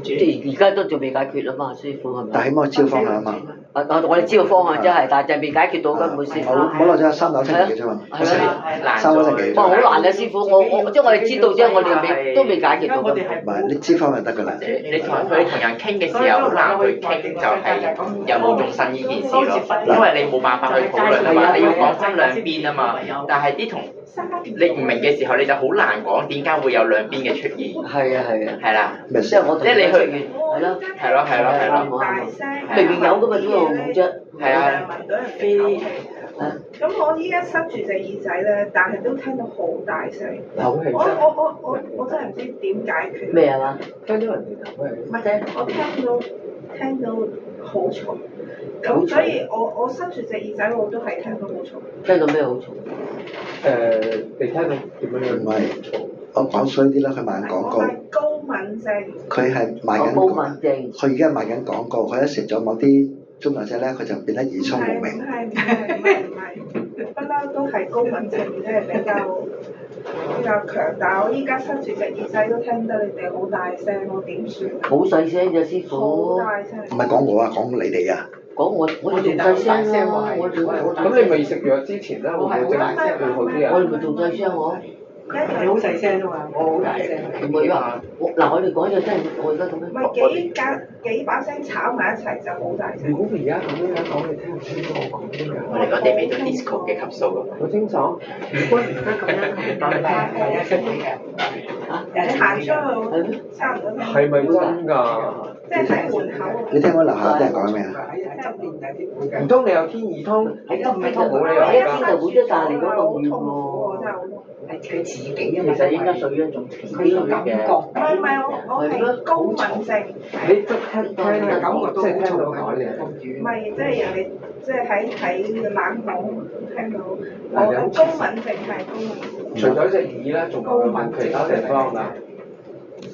即係而家都仲未解決啊嘛，師傅係咪？但起碼知道方向啊嘛。我哋知道方向真係，但係就未解決到根本師傅。冇落咗3、9、7年嘅啫嘛。3、9、7年。哇！好難啊，師傅，我即係我哋知道啫，我哋都未解決到。唔係，你知方向得㗎啦。你同人傾嘅時候，好難去傾，就係有冇眾生呢件事咯。因為你冇辦法去討論啊嘛，你要講翻兩邊啊嘛。但係啲同你唔明嘅時候，你就好難講點解會有兩邊嘅出現。係啊係啊。係啦。即係我即係你去係咯。係咯。明明有㗎嘛，點解我冇啫？係啊。咁我依家塞住隻耳仔咧，但係都聽到好大聲。唞氣我真係唔知點解決。咩啊？聽到人哋唞氣。唔係，我聽到好嘈。咁所以我塞住隻耳仔，我都係聽到好嘈。聽到咩好嘈？你聽到點樣樣？唔係，我講衰啲啦，佢賣緊廣告。高敏症。佢係賣緊。高敏症。佢而家賣緊廣告，佢一食咗某啲中藥劑咧，佢就變得耳聰目明。唔係，不嬲都係高敏症，即係比較強大。我依家塞住隻耳仔都聽得你哋好大聲，我點算？好細聲啫，師傅。好大聲。唔係講我啊，講你哋啊。講我哋仲細聲啦，咁你未食藥之前咧，會唔會即係會好啲啊？我哋咪仲細聲喎。你好細聲啫嘛，我好大聲。唔係啊，嗱我哋講嘢真係我而家咁樣。唔係幾把聲炒埋一齊就好大聲。如果佢而家咁樣講，你聽唔清楚我講啲㗎？我哋未到 disco 嘅級數㗎。好清楚。如果而家咁樣係得係啊，識嘅。你行出去差唔多。係咪真㗎？即係喺門口。你聽我樓下啲人講咩啊？唔通你有天耳通？喺側邊就冇理由㗎。喺一邊就會一帶嚟嗰個怨喎。係佢自己其實應該屬於一種情緒嘅。唔係我係高敏症。你即聽嘅感覺都好重嘅。唔係，即係人哋即係喺冷巷聽到。我高敏症係高敏症。除咗隻耳咧，仲有冇其他地方㗎？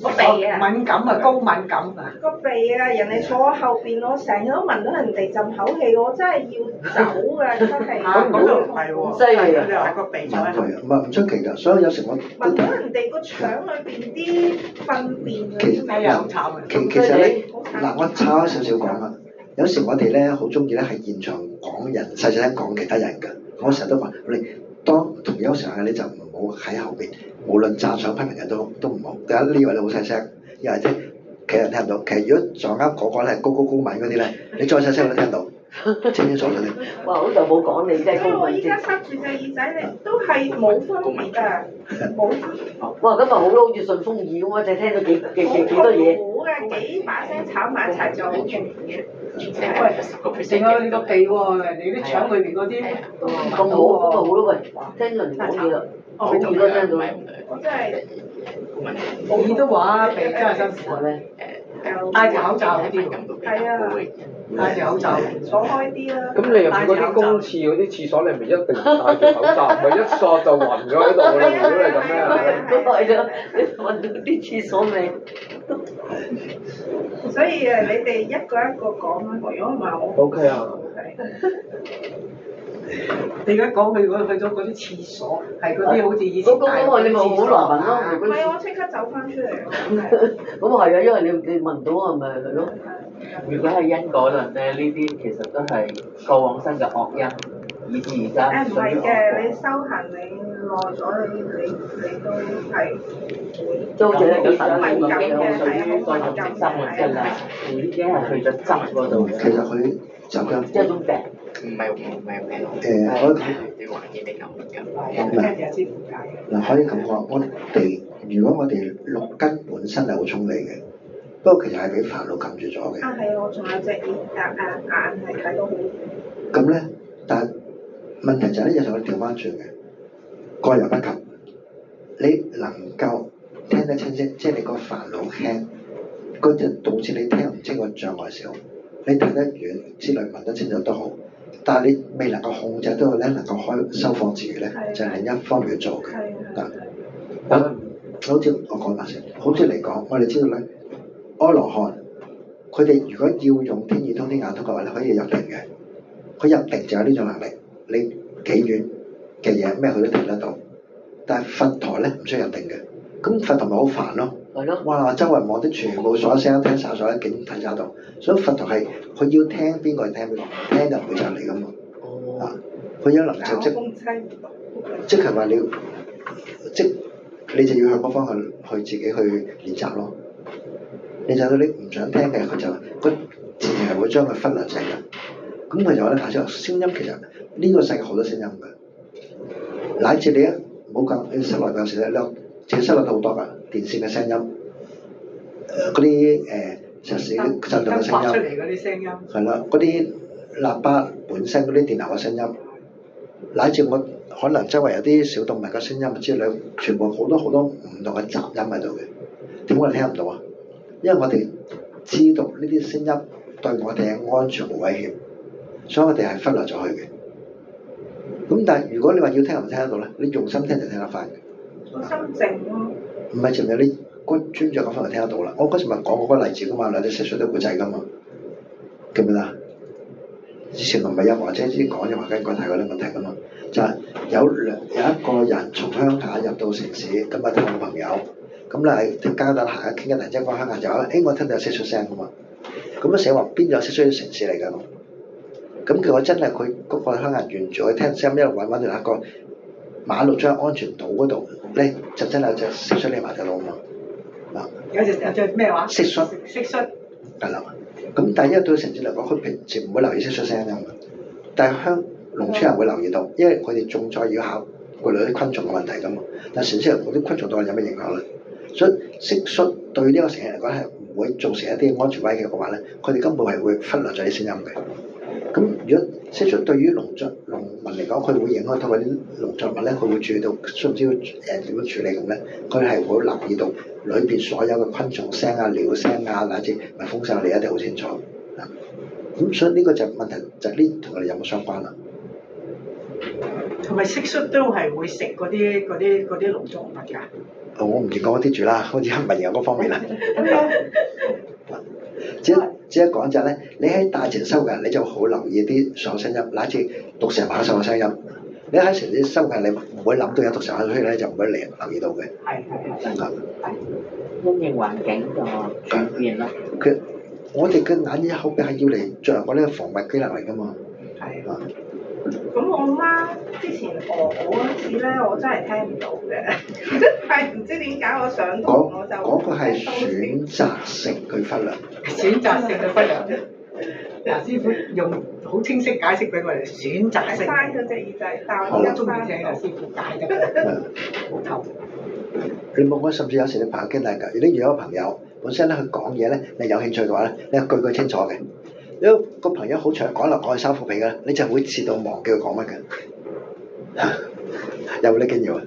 個鼻啊！敏感啊，高敏感啊！個鼻啊！人哋坐我後邊，我成日都聞到人哋陣口氣，我真係要走㗎，真係。咁又係喎，犀利啊！你話個鼻係唔出奇㗎？所以有時我聞到人哋個腸裏邊啲糞便啊！係啊，好慘啊！其實咧，嗱我差少少講啦。有時我哋咧好中意咧喺現場講人，細細聲講其他人㗎。我成日都話你當同有時候你就唔好喺後邊。無論讚賞批評人都唔好，第一呢位你好細聲，又或者其他人聽唔到。其實如果撞啱嗰個咧高敏嗰啲咧，你再細聲我都聽到，清清楚楚啲。哇！好就冇講你真係高敏症。我依家塞住隻耳仔，你都係冇分別㗎，冇分別。哇！咁咪好咯，好似順風耳咁啊！就聽到幾多嘢。好嘅，幾把聲炒埋一齊就好重嘅。喂，仲有你個鼻喎，人哋啲腸裏邊嗰啲咁好咁咪好咯喂，聽到人講嘢啦，好耳都聽到。我真係耳都話鼻真係辛苦咩？戴住口罩好啲喎。係啊，戴住口罩。坐開啲啦。咁你入嗰啲公廁嗰啲廁所，你咪一定唔戴住口罩，咪一索就暈咗喺度啦！如果你咁樣。都係啦，你聞到啲廁所味。所以誒，你哋一個一個講啦，如果唔係我。O K 啊。你而家講去咗嗰啲廁所，係嗰啲好似以前大嗰個你咪好難聞咯。唔係我即刻走翻出嚟咯。咁係啊，因為你聞到係咪係咯？如果係因果論咧，呢啲其實都係過往生嘅惡因，以至而家。唔係嘅，你修行你耐咗，你都係會。都好似有神敏感嘅，嘅，係啊，好敏感生活㗎啦，已經係去咗執嗰度。其實佢就咁。即係種病。唔係病。我對環境比較敏感。嗱可以咁講，我哋如果我哋六根本身係好聰明嘅，不過其實係俾煩惱撳住咗嘅。啊係啊，我仲有隻眼係睇到好。咁咧，但係問題就係咧，有時候我調翻轉嘅，各有不及。你能夠聽得清晰，即係你個煩惱輕，嗰陣導致你聽唔清個障礙少，你睇得遠之類聞得清楚都好。但係你未能夠控制到佢咧，能夠收放自如咧，就係另一方面要做嘅。好似我講埋先，好似嚟講，我哋知道咧，阿羅漢佢哋如果要用天耳通、天眼通嘅話咧，可以入定嘅。佢入定就有呢種能力，你幾遠嘅嘢咩佢都睇得到。但係佛陀咧唔需要入定嘅，咁佛陀咪好煩咯。係咯。哇！周圍望啲全部所有聲聽晒，所有景睇晒到，所以佛陀係佢要聽邊個就聽邊個，聽就唔會就嚟噶嘛。啊，佢有能力即係話你你就要向嗰方向去自己去練習咯。你就到你唔想聽嘅，佢就自然係會將佢忽略咗嘅。咁佢就咧睇出聲音，其實呢個世界好多聲音嘅，乃至你唔好講你室內有時咧，自己室內都好多㗎，電線嘅聲音，嗰啲石屎震動嘅聲音，出嚟嗰啲聲音，係啦，嗰啲喇叭本身嗰啲電流嘅聲音，乃至我可能周圍有啲小動物嘅聲音之類，全部好多唔同嘅雜音喺度嘅。點解我哋聽唔到啊？因為我哋知道呢啲聲音對我哋嘅安全無威脅，所以我哋係忽略咗佢嘅。咁但係如果你話要聽唔聽得到咧，你用心聽就聽得翻嘅。個心靜咯。唔係淨係你個專注嗰方面聽得到啦。我嗰時咪講過個例子噶嘛，兩隻蟋蟀都古仔噶嘛，記唔記得？以前唔係有或者之前講嘅話，跟住睇嗰啲問題噶嘛，就係有一個人從鄉下入到城市，咁啊探朋友，咁咧喺街度行一傾一陣，即係講鄉下就話，我聽到有蟋蟀聲噶嘛，咁啊寫話邊有蟋蟀嘅城市嚟㗎？咁結果真係佢嗰個鄉人沿住去聽聲，一路揾到一個馬路將安全島嗰度咧，就真係有隻蟋蟀匿埋隻路嘛。有隻咩話？蟋蟀。蟋蟀。係啦。咁但係因為對城市嚟講，佢平時唔會留意蟋蟀聲㗎嘛。但係農村人會留意到，因為佢哋種菜要考慮啲昆蟲嘅問題㗎嘛。但係城市人嗰啲昆蟲對我有咩影響咧？所以蟋蟀對呢個城市嚟講係唔會造成一啲安全威脅嘅話咧，佢哋根本係會忽略咗啲聲音嘅。咁如果蟋蟀對於農民嚟講，佢會影響到嗰啲農作物咧，佢會注意到需唔需要點樣處理咁咧？佢係會留意到裏邊所有嘅昆蟲聲啊、鳥聲啊，乃至蜜蜂聲，你一定好清楚。咁所以呢個就問題就係呢同我哋有冇相關啦？同埋蟋蟀都係會食嗰啲農作物㗎。我唔見過嗰啲住啦，好似黑文有嗰方面啦。只係講就係咧，你喺大城收嘅人，你就好留意啲所有聲音，乃至毒蛇猛獸嘅聲音。你喺城市收嘅，你唔會諗到有毒蛇猛獸，所以咧就唔會留意到嘅。係。因應環境就轉變啦。我哋嘅眼耳口鼻係要嚟着嗰啲防衞機能嚟㗎嘛。係。咁我媽之前我嗰次咧，我真係聽唔到嘅，係唔知點解我上堂我就嗰個係選擇性去忽略。選擇性去忽略。嗱，師傅用好清晰解釋俾我哋，選擇性。嘥咗隻耳仔，但係我而家中意聽啊，師傅解得好透。你冇講，甚至有時你朋友經歷㗎，如果遇到個朋友本身咧佢講嘢咧，你有興趣嘅話咧，你句句清楚嘅。如果個朋友好長講嚟講去三副皮嘅，你就會自動忘記佢講乜嘅。有冇呢經驗啊？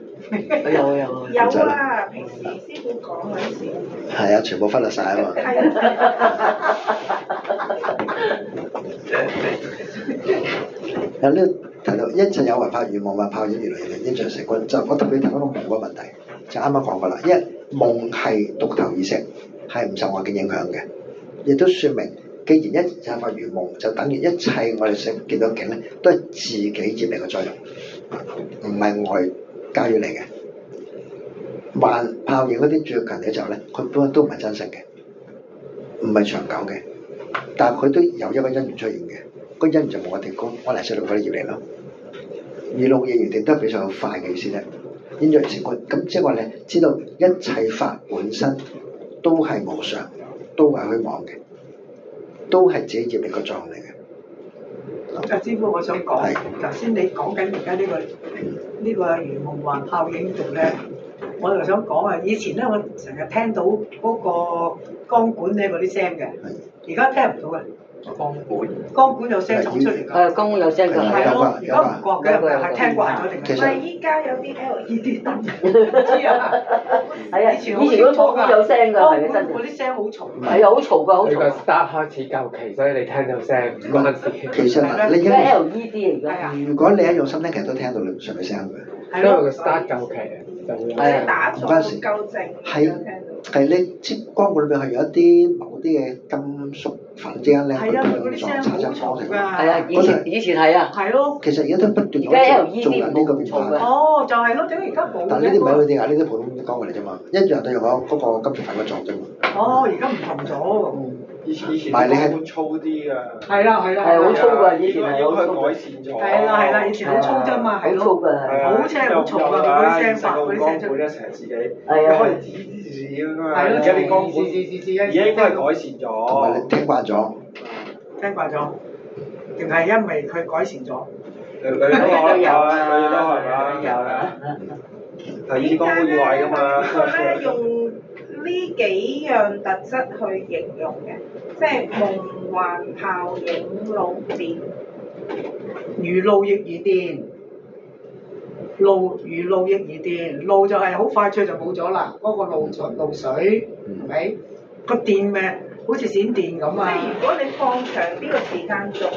有啊！平時師傅講嗰時。係啊，全部忽略晒啊嘛。係啊。呢提到一切有為法如夢幻泡影，如來如電，應像成軍。就我特別提嗰個夢嗰個問題，就啱啱講過啦。因為夢係獨頭意識，係唔受外境影響嘅，亦都説明。既然一切法如夢，就等於一切我哋想見到景咧，都係自己業力嘅作用，唔係外加於嚟嘅。幻泡影嗰啲最近嘅時候咧，佢本身都唔係真實嘅，唔係長久嘅，但係佢都有一個因緣出現嘅。個因緣就冇我哋講我嚟識到嗰啲業力咯。而六嘢原定都係比較快嘅意思啫。因緣成觀，咁即係話你知道一切法本身都係無常，都係虛妄嘅。都係自己業力個狀嚟嘅。阿師傅，我想講，頭先你講緊而家呢個如夢幻泡影度咧，我就想講啊，以前咧我成日聽到嗰個鋼管咧嗰啲聲嘅，而家聽唔到嘅。光管有聲走出嚟㗎。光管有聲㗎。係咯，而家唔覺嘅，係聽慣咗定係？唔係依家有啲 LED 燈，知啊？係啊，以前嗰光管有聲㗎，係啊，真嗰啲聲好嘈。係啊，好嘈㗎，好你個嘈。start 開始夠期，所以你聽到聲嗰陣時。其實嗱，你而家 LED 嚟㗎。如果你一用心聽，其實都聽到你上嘅聲嘅。因為個 start 夠期就會有聲。打坐夠靜，係你接光管裏邊係有一啲某啲嘅金屬粉之間咧，係啊，佢嗰啲聲好嘈㗎。係啊，以前係啊。係咯。其實而家都不斷而家 LED 做緊呢個變化。哦，就係咯，點解而家冇？但呢啲唔係 LED 啊，呢啲普通啲光管嚟啫嘛，一樣都用嗰個金屬粉嘅作啫嘛。哦，而家唔同咗。以前光管粗啲啊。係啦係啦。係好粗㗎，以前係好粗。改善咗。係啦，以前好粗啫嘛，係咯。好粗㗎，係。好似係好嘈㗎，嗰啲聲發，嗰啲聲出。光管咧成日自己係啊。咁啊！而家啲光管而家應該係改善咗。同埋你聽慣咗。聽慣咗，定係因為佢改善咗？你都有啦，有啦。係以光管以外㗎嘛。呢個咧用呢幾樣特質去形容嘅，即係夢幻泡影露電。如露亦如電，露如露亦如電，露就係好快脆就冇咗啦，嗰個露水係咪？個電咩？好似閃電咁啊！即係如果你放長呢個時間做，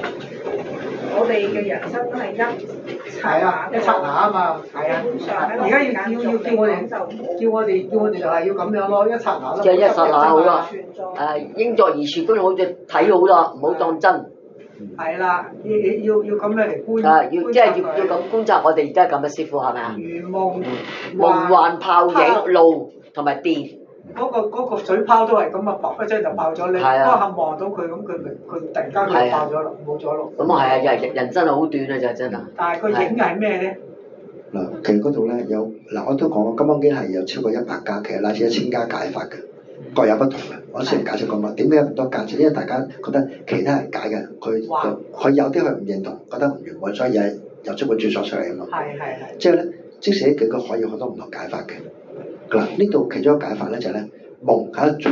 我哋嘅人生都係一剎那啊嘛，係啊！而家要叫我哋就係要咁樣咯，一剎那咯。即係一剎那好啦。應作而說嗰種好似睇好啦，唔好當真。係啦，要咁樣嚟觀。要咁觀察我哋而家咁嘅師傅係咪啊？如夢幻泡影露同埋電。嗰個水泡都係咁啊，啵一聲就爆咗你。嗰下望到佢咁，佢突然間佢爆咗啦，冇咗咯。咁啊係啊，人生係好短啊，就真啊。但係個影係咩咧？嗱，其實嗰度咧有我都講過，金剛經係有超過100家，其實乃至1000家解法嘅，各有不同嘅。我之前解釋過嘛，點解咁多家？因為大家覺得其他人解嘅，佢有啲佢唔認同，覺得唔圓滿，所以又出本著作出嚟啊嘛。係。即係咧，即使呢幾個可以好多唔同解法嘅。嗱，呢度其中一個解法咧就係咧，夢係一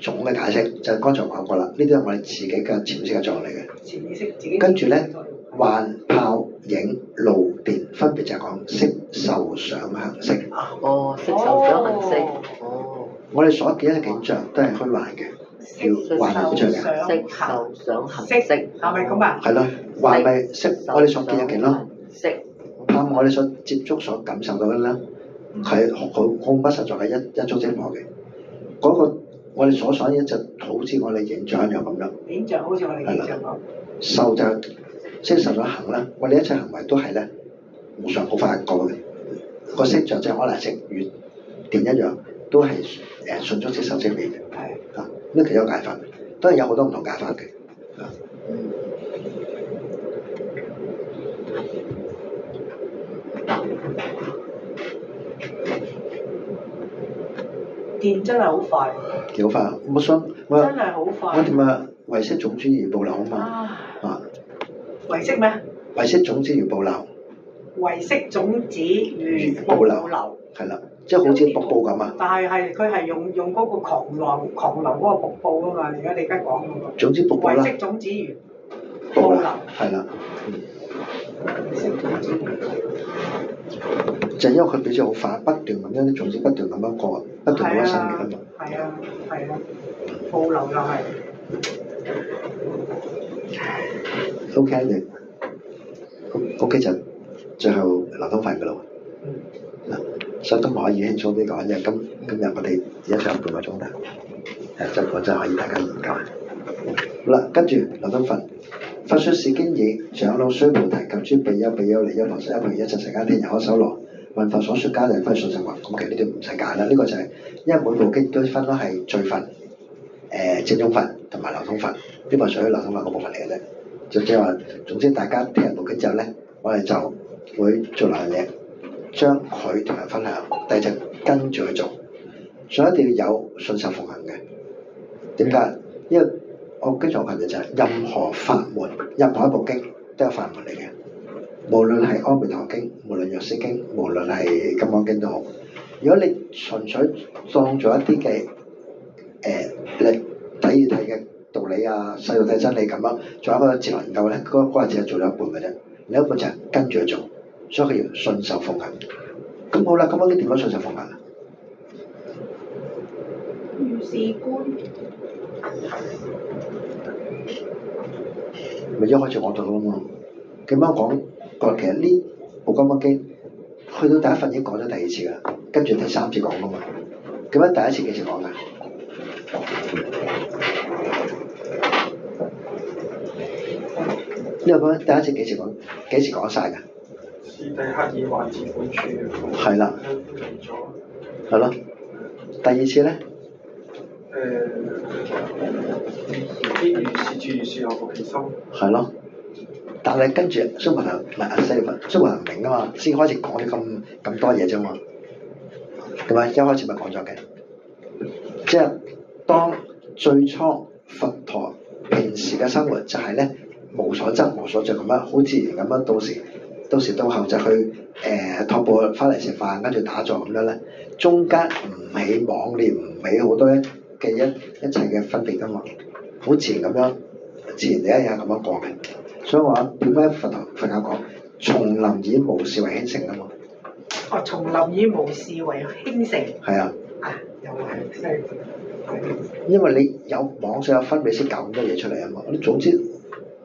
種嘅解釋，就係剛才講過啦。呢啲係我哋自己嘅潛意識嘅作用嚟嘅。潛意識自己。跟住咧，幻泡影露電，分別就係講色受想行識。色受想行識。我哋所見嘅景象都係虛幻嘅，叫幻影像嘅。色受想行識係咪咁啊？係咯，幻咪色，我哋所見嘅景咯。色。泡我哋所接觸、所感受到嘅啦。係好不實在嘅一種精華嘅，嗰個我哋所想嘅就好似我哋影像一樣咁樣。影像好似我哋影像咁。受就即係受咗行啦，我哋一切行為都係咧無常好快過嘅。個色就即係可能色與電一樣，都係迅速即受即滅嘅。係啊，呢其中解法都係有好多唔同解法嘅。電真係好快，幾好快！我真係好快。我點啊？唯識種子如暴流啊嘛！唯識咩？唯識種子如暴流。唯識種子如暴流。係啦，即係好似瀑布咁啊！但係佢係用嗰個狂流嗰個瀑布啊嘛！而家你而家講嗰個。總之瀑布啦。唯識種子如暴流。係啦。唯識種子。就因為佢表示好快，不斷咁樣啲種子不斷咁樣過，不斷咁樣生嘅嘛。係啊，暴流又係。OK 嘅，OK 就最後流通費㗎啦喎。所以都唔可以輕鬆啲講，因為今日我哋而家仲有半個鐘頭，真係可以大家研究。好啦，跟住流通費。佛說是經已，長老須菩提及諸比丘、比丘尼、優婆塞、一切世間天人可修羅，聞佛所說迦葉，分信實話。咁其實呢啲唔使解啦，呢個就係因為每部經都分咗係序分、正宗分同埋流通分，呢個係屬於流通分嗰部分嚟嘅啫。就即係話，總之大家聽完部經之後咧，我哋就會做兩樣嘢，將佢同人分享，第二就跟住去做，所以一定要有信受奉行嘅。點解？因為我經常強調就係任何法門，任何一部經都有法門嚟嘅。無論係阿彌陀經，無論藥師經，無論係金剛經都好。如果你純粹當做一啲嘅你睇嘅道理啊、細路睇真理咁樣，仲有一個哲學研究咧，嗰日只係做咗一半嘅啫，另一半就係跟住去做，所以佢要信受奉行。咁好啦，咁嗰啲點樣信受奉行啊？如是觀，咪一開始講咗啦嘛。咁樣講其實呢部《金剛經》去到第一份已經講咗第二次啦，跟住第三次講噶嘛。咁樣第一次幾時講㗎？呢個講第一次幾時講？幾時講晒㗎？是地克爾還自本處。係啦。係咯。第二次咧？必如是住如是有伏其心。係咯。但係跟住蘇文強唔係阿西利文，蘇文強唔明啊嘛，先開始講啲咁多嘢啫嘛。咁啊，一開始咪講咗嘅，即係當最初佛陀平時嘅生活就係咧無所執無所著咁樣，好自然咁樣，到時到後就去托步翻嚟食飯，跟住打坐咁樣咧，中間唔起妄念，唔起好多嘅一切嘅分別噶嘛，好自然咁樣，自然你一日咁樣過嘅。所以話點解佛教講叢林以無事為興盛啊嘛？哦，叢林以無事為興盛。係啊。啊，又係犀利。因為你有妄想有分別先搞咁多嘢出嚟啊嘛。你總之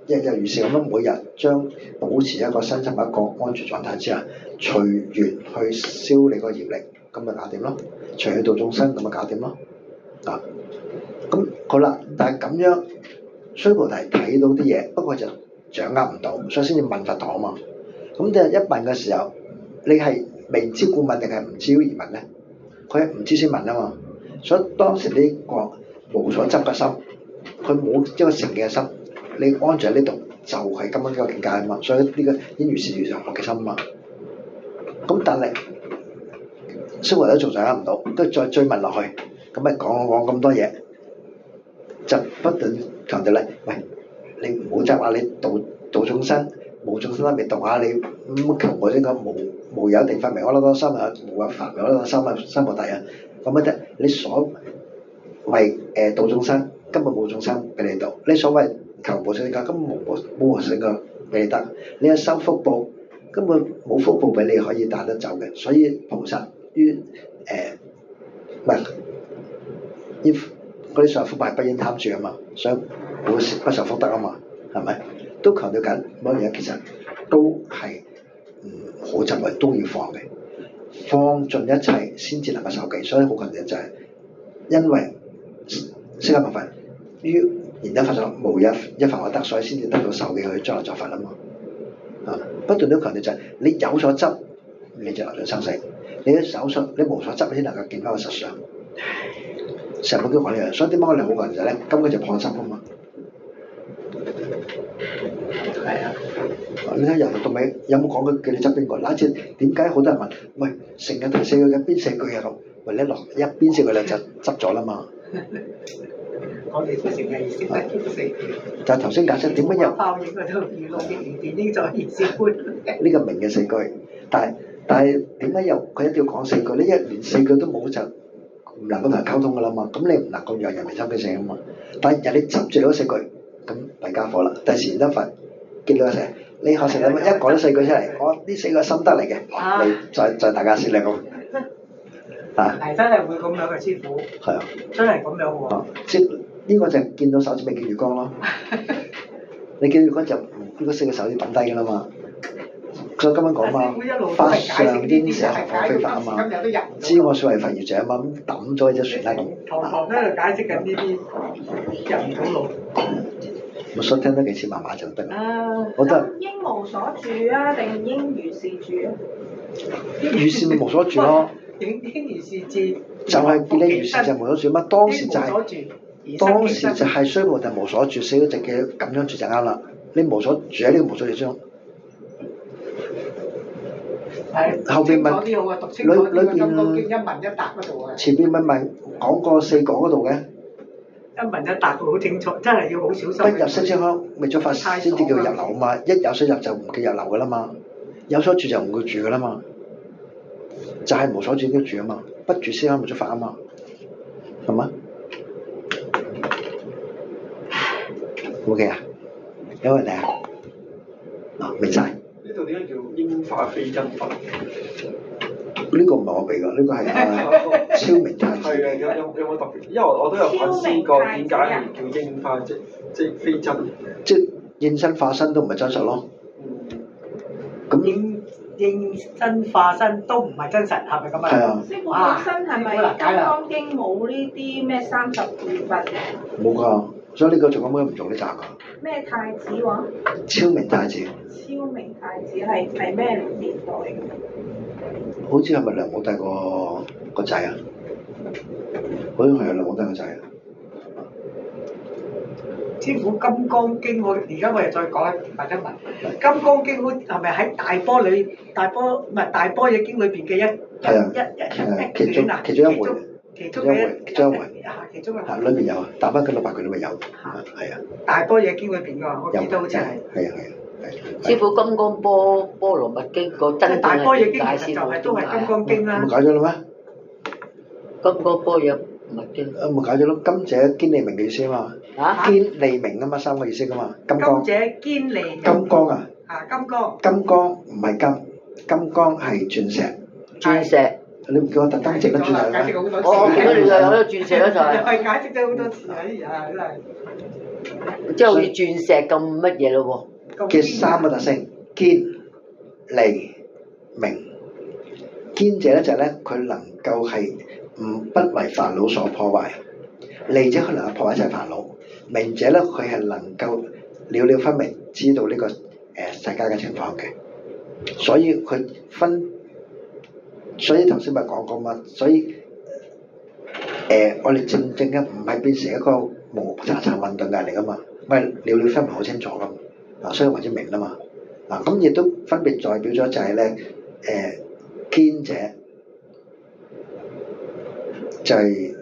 日日如是咁樣，每日將保持一個身心一個安全狀態之下，隨緣去消你個業力，咁咪搞掂咯。隨去度眾生，咁咪搞掂咯。啊，咁好啦，但係咁樣須菩提睇到啲嘢，不過就掌握唔到，所以先至問佛陀啊嘛。咁就一問嘅時候，你係明知故問定係唔知而問咧？佢係唔知先問啊嘛。所以當時呢個無所執嘅心，佢冇一個成嘅心，你安住喺呢度就係咁樣一個境界啊嘛。所以呢個應如是如是嘅心啊嘛。咁但係蘇維都仲掌握唔到，都再追問落去，咁咪講咁多嘢，就不斷強調你，喂，你唔好執啊！你度眾生，無眾生都未度啊！你咁求我呢個無有地法明阿耨多三啊，無有法明阿耨多三菩提啊！咁樣啫，你所謂度眾生，根本冇眾生俾你度；你所謂求無上正覺，根本冇無上正覺俾你得。你有修福報，根本冇福報俾你可以帶得走嘅。所以菩薩於嗰啲上福報係不應貪住啊嘛，所以不受福德啊嘛，係咪？都強調緊某樣嘢，其實都係好執嘅，都要放嘅。放盡一切先至能夠受記，所以好強調就係因為釋迦牟尼佛於燃燈發上無一法可得，所以先至得到受記去將來作佛啊嘛。啊，不斷都強調就係你有所執，你就流盡生死；你無所執，你先能夠見翻個實相。成日都講呢樣，所以點解我哋好強調就係咧，根本就破執啊嘛。係啊。你睇由頭到尾有冇講過叫你執邊個？嗱，即係點解好多人問？喂，成日提4句嘅邊4句啊咁？喂，你落一邊4句你就執咗啦嘛。我哋都成日識得邊4句。就係頭先解釋點解有報應嗰度娛樂嘅電影就意思觀。呢個明嘅4句，但係點解有佢一定要講4句？你一連4句都冇就唔能夠同人溝通噶啦嘛。咁你唔能夠讓人哋心歸性啊嘛。但係人哋執住嗰4句，咁弊家伙啦。第時燃燈佛見到佢成。你學成咁一講咗4句出嚟，我呢4個心得嚟嘅，你再大家先嚟講啊！係真係會咁樣嘅師傅，係啊，真係咁樣喎。即呢個就係見到手指未見月光咯。你見月光就呢個4個手指抌低㗎啦嘛。所以今日講嘛，法上應捨何況非法啊嘛，知我所謂法業者啊嘛，咁抌咗隻船啦咁。堂喺度解釋緊呢啲入唔到路。我所聽得幾次慢慢就得啦。我覺得應無所住啊，定應如是住啊？如是咪無所住咯。應如是住。就係見你如是就無所住乜？當時就係須菩提無所住，死咗直嘅咁樣住就啱啦。你無所住喺呢個無所住中。後邊問裏邊一問一答嗰度啊。前邊問講過4個嗰度嘅。一問一答好清楚，真係要好小心。不入息清康，未咗法先至叫入流啊嘛！一有所入就唔叫入流噶啦嘛，有所住就唔會住噶啦嘛，就係無所住都住啊嘛，不住先可未咗法啊嘛，係嘛？ OK 啊？有問題啊？明晒。呢度點解叫英化非真法？呢個唔係我俾㗎，呢個係超明太子。係啊，有冇特別？因為我都有反思過點解係叫英化，即非真。即應身化身都唔係真實咯。咁應身化身都唔係真實，係咪咁啊？係啊。師傅本身係咪《金剛經》冇呢啲咩32佛？冇㗎，所以呢個做咁樣唔做呢集㗎。咩太子話？超明太子。超明太子係咩年代嘅？好似係咪梁武帝個仔啊？好似係梁武帝個仔啊！師傅《金剛經》而家我哋再講問一問，《金剛經》係咪喺大般若經裏邊嘅一卷啊？其中一回。其中嘅其中一回。其中嘅。裏邊有啊，大般600卷裏邊有。係啊。大般若經裏邊㗎，我記得好似係。係啊。師傅《金剛波羅蜜經》個真正大般若經解其實就係都係《金剛經》啦。咁解咗啦咩？金剛波羅蜜經。咪解咗咯，甘者堅利明嘅意思啊嘛。堅利明啊嘛，3個意思噶嘛。金剛。甘者堅利明。金剛啊。金剛。金剛唔係金，金剛係鑽石。鑽石。你唔叫我特登整得鑽石咩？我見到你又有咗鑽石啦就係。係解釋咗好多次啊！真係。即係好似鑽石咁乜嘢咯喎？嘅3個特性：堅、利、明。堅者咧就係咧，佢能夠係不為煩惱所破壞；利者佢能夠破壞一切煩惱；明者咧佢係能夠了了分明，知道呢個世界嘅情況嘅。所以佢所以頭先咪講過嘛，所以我哋正嘅唔係變成一個無查查混沌嘅嚟噶嘛，咪了了分明好清楚噶嘛，所以為之明啦嘛，咁亦都分別代表咗就係咧堅者就係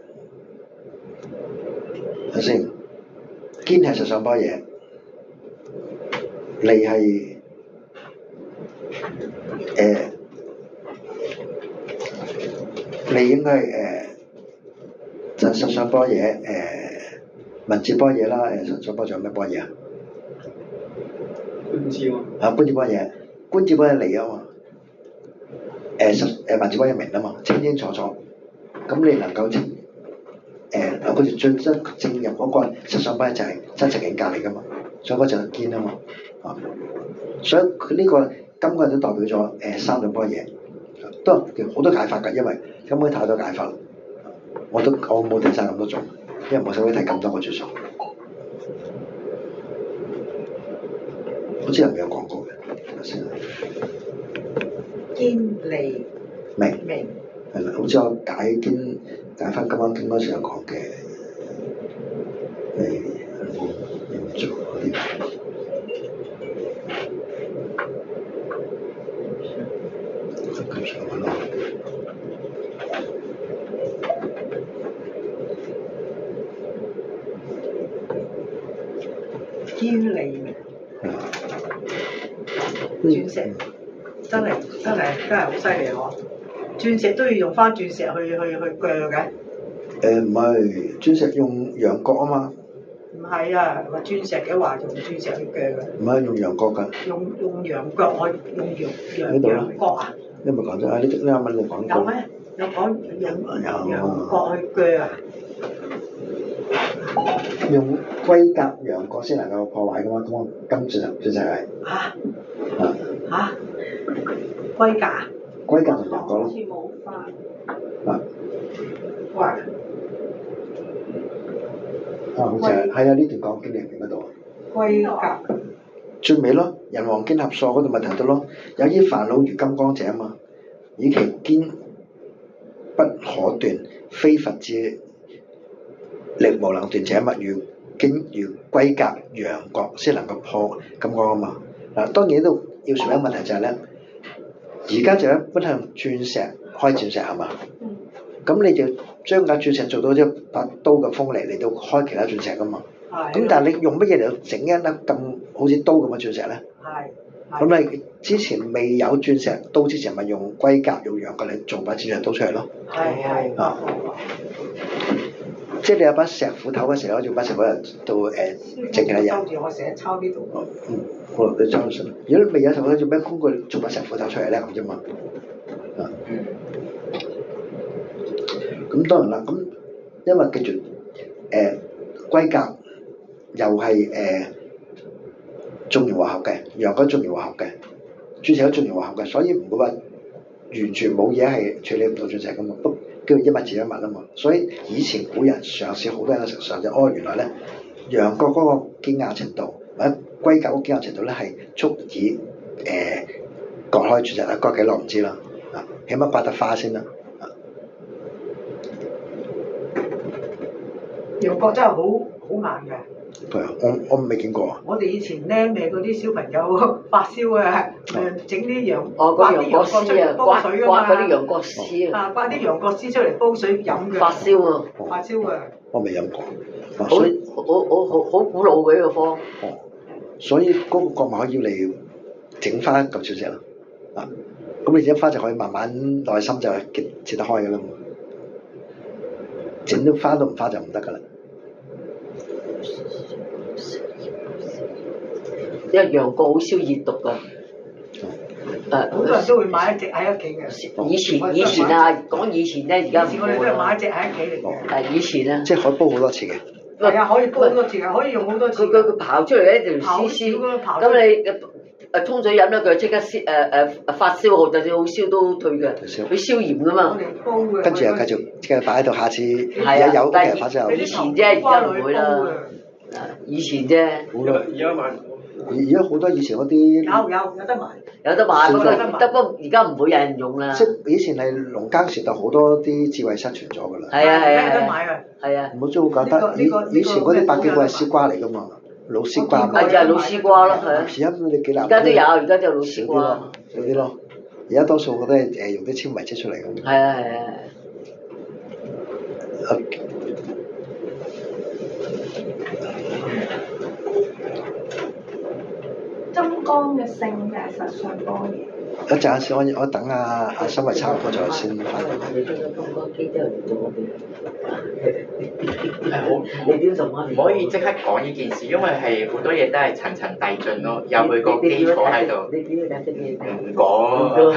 睇先，堅係實相般若，利係利應該係就實相般若文字般若啦，實相般若仲有咩般若啊？觀照啊，觀照般若，觀照般若利啊嘛，文字般若明啊嘛，清清楚楚。咁你能夠佢哋最真正入嗰個實相般若就係真實境界嚟噶嘛，所以嗰就係堅啊嘛，所以佢呢個金剛都代表咗3種般若，都好多解法㗎，因為根本太多解法啦，我冇睇晒咁多種，因為冇使鬼睇咁多個著數，好似人有講過嘅，先堅利明係啦，好似我解翻《金剛經》嗰時有講嘅，唔做嗰啲。咁上下咯。堅利明。鑽石真係好犀利喎！鑽石都要用翻鑽石去鋸嘅。唔係，鑽石用羊角啊嘛。唔係啊，話鑽石嘅話用鑽石去鋸嘅。唔係用羊角㗎。用羊角，我用羊角啊？你咪講咗啊！呢啱啱你講過。有咩？有講用羊角去鋸啊？用龜甲羊角先能夠破壞㗎嘛，咁金鑽石係。嚇？龜甲？龜甲同羊角咯。好似冇翻。哇！好似係啊！呢段講經你明嗰度。龜甲。最尾咯，人王堅合鎖嗰度咪提到咯，有依煩惱如金剛者啊嘛，以其堅不可斷，非佛之力無能斷者，物如龜甲羊角先能夠破金剛啊嘛。嗱，當然都要説一個問題就係咧，而家就一般向鑽石開鑽石係嘛？咁你就將架鑽石做到一把刀嘅鋒利嚟到開其他鑽石噶嘛？咁但係你用乜嘢嚟到整一粒咁好似刀咁嘅鑽石咧？咁你之前未有鑽石刀之前，咪用龜甲用羊角嚟做把鑽石刀出嚟咯？即係你有把石斧頭嘅時候，攞住把石斧到整其他嘢。收住我成日抄呢度。好，你抄信。如果你未有石斧頭，做咩工具做把石斧頭出嚟咧咁啫嘛？咁當然啦，咁因為記住龜甲又係縱溶化合嘅，羊肝縱溶化合嘅，鑽石都縱溶化合嘅，所以唔會話完全冇嘢係處理唔到鑽石噶嘛，不叫一物治一物啊嘛。所以以前古人嘗試，好多人都嘗試，原來咧羊角嗰個堅硬程度或者龜甲嗰個堅硬程度咧係足以割開鑽石啦，割幾耐唔知啦，起碼刮得花先啦。羊角真係好硬嘅。係啊，我未見過啊。我哋以前咧，咪嗰啲小朋友發燒啊，整啲羊刮啲羊角出嚟煲水㗎嘛。刮嗰啲羊角絲啊！刮啲羊角絲出嚟煲水飲嘅。發燒啊！發燒啊！我未飲過。好古老嘅呢個方。所以嗰個角咪可以嚟整翻嚿鑽石咯。咁你整翻就可以慢慢內心就切得開㗎啦嘛。整到翻都唔翻就唔得㗎啦。因為羊角好消熱毒㗎。好多人都會買一隻喺屋企嘅。以前啊，講以前咧，而家以前我哋都係買一隻喺屋企嚟嘅。以前啊。即係可以煲好多次嘅。係啊，可以煲好多次嘅，可以用好多次。佢刨出嚟咧條絲絲，咁你沖水飲咧，佢即刻發燒，就算好燒都退嘅。佢消炎㗎嘛。跟住又繼續擺喺度，下次有嘅發燒。以前啫，而家唔會啦。以前啫。而家買。而家好多以前嗰啲有得賣，有得賣，不過而家唔會有人用啦。即係以前係農耕時代，好多啲智慧失傳咗㗎啦。係啊，有得買啊。係啊。唔好做好簡單，以前嗰啲百幾個係絲瓜嚟㗎嘛，老絲瓜。就係老絲瓜咯，係啊。而家你幾難？而家都有，而家就老絲瓜。少啲咯，而家多數我都係用啲纖維織出嚟㗎。係啊係啊。針光嘅性嘅實相多嘢。一陣先，我等阿新慧差唔多咗先翻嚟。你將個金光機之後嚟做嗰邊。你點做啊？唔可以即刻講呢件事，因為係好多嘢都係層層遞進咯，有佢個基礎喺度。你點樣解釋嘅？唔講。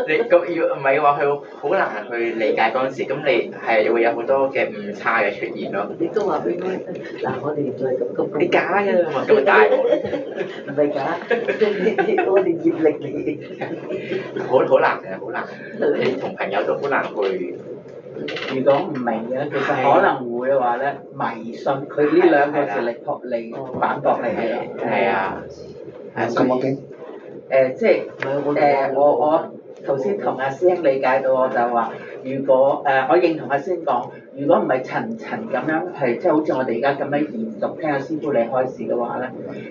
你咁要唔係話佢好難去理解嗰陣時，咁你係會有好多嘅誤差嘅出現咯。你都話俾我，嗱我哋再咁。你假㗎嘛？咁大鑊。唔係假，我哋業力嚟。好難嘅，好難。你同朋友都好難去。如果唔明嘅，其實可能會嘅話咧，迷信佢呢兩個字嚟反駁你係。係啊。咁我驚。即係我頭先同阿師兄理解到，我就話，如果我認同阿師兄講，如果唔係層層咁樣係即係好似我哋而家咁樣延續聽阿師傅你開示嘅話咧，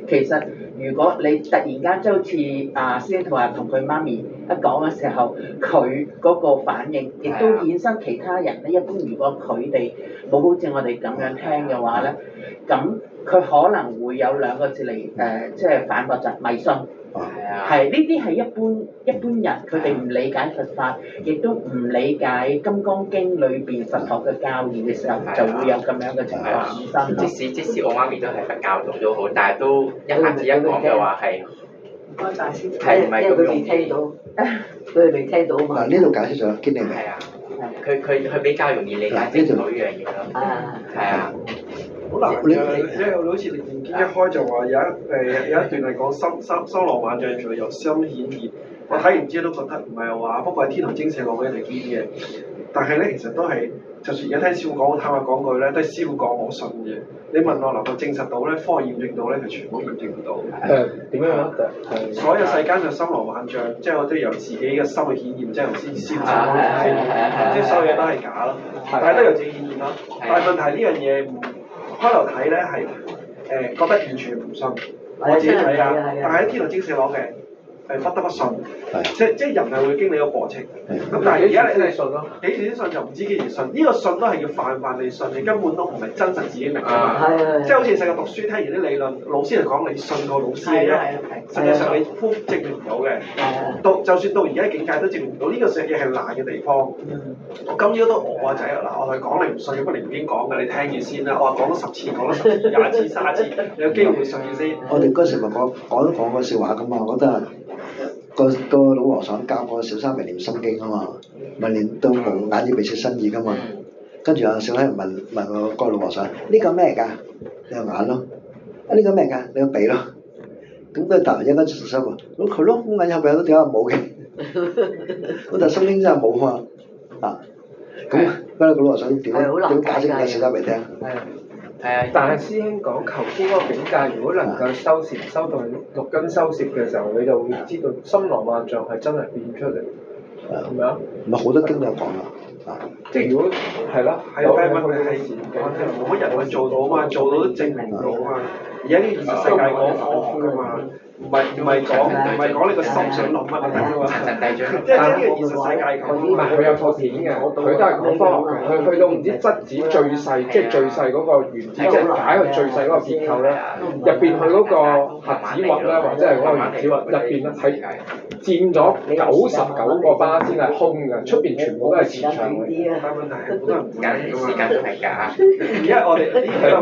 其實如果你突然間即係好似阿師兄同佢媽咪一講嘅時候，佢嗰個反應亦都衍生其他人咧。一般如果佢哋冇好似我哋咁樣聽嘅話咧，咁佢可能會有兩個字嚟即係反駁就係迷信。係呢啲係一般人，佢哋唔理解佛法，亦都唔理解《金剛經》裏邊佛學嘅教義嘅時候，就會有咁樣嘅情況產生。即使我媽咪都係佛教徒都好，但係都一下子一講嘅話係。唔該曬師傅。係唔係咁容易？佢哋未聽到嘛？嗱呢度解釋咗，經理明。係啊。佢比較容易理解清楚呢樣嘢咯。係啊。好難嘅，因為好似《楞嚴經》一開就話有一段係講修羅萬象隨由心顯現，我睇完之後都覺得唔係話，不過係天台精舍落嘅一條堅嘅。但係咧，其實都係，就算而家聽師傅講，坦白講句咧，都係師傅講我信嘅。你問我能夠證實到咧，科學驗證到咧，佢全部驗證唔到。點樣？所有世間上修羅萬象，即係我都由自己嘅心去顯現，即係由師傅講嘅，即係所有嘢都係假咯，但係都由自己顯現咯。但係問題呢樣嘢唔。開頭睇咧係覺得完全唔信，我自己睇啊，但係喺天台精舍攞嘅不得不信，即係人係會經歷一個過程。咁但係而家你信咯，幾時先信就唔知幾時信。呢個信都係要泛泛地信，你根本都唔係真實自己明㗎嘛。即係好似細個讀書聽完啲理論，老師嚟講你信個老師嘅啫，實際上你證明唔到嘅。就算到而家境界都證明唔到，呢個世界係難嘅地方。我今朝都我仔嗱，我同佢講你唔信，不過你唔經講嘅，你聽住先啦。我話講咗10次，講咗10次、20次、30次，你有機會會信住先。我哋嗰時咪講個笑話咁嘛，我覺得個老和尚教個小三咪念心經啊嘛，咪念到無眼耳鼻舌身意噶嘛。跟住小孩問個老和尚：呢個咩嚟㗎？你個眼咯。呢個咩嚟㗎？你個鼻咯。咁佢突然間小三話：佢咯，眼耳鼻舌都點解冇嘅？咁但係心經真係冇啊。咁嗰個老和尚點解釋俾小三嚟聽？但係師兄講求知嗰個境界，如果能夠修禪修到六根修攝嘅時候，你就會知道森羅萬象係真係變出嚟，係咪啊？唔係好多經都有講啦，即係如果係咯，係啊，但係問題係冇乜人去做到啊嘛，做到都證明唔到啊嘛。而家呢個現實世界講科學㗎嘛。唔係講你個心想諗乜就得啫嘛，即係呢個現實世界咁。唔係佢有套片嘅，佢都係講科學嘅。佢去到唔知質子最細，即係最細嗰個原子，即係解佢最細嗰個結構咧，入邊佢嗰個核子核咧，或者係嗰個原子核入邊咧，係佔咗99個巴先係空嘅，出邊全部都係磁場嘅。但問題係好多人唔解㗎嘛，時間都係假。而家我哋呢個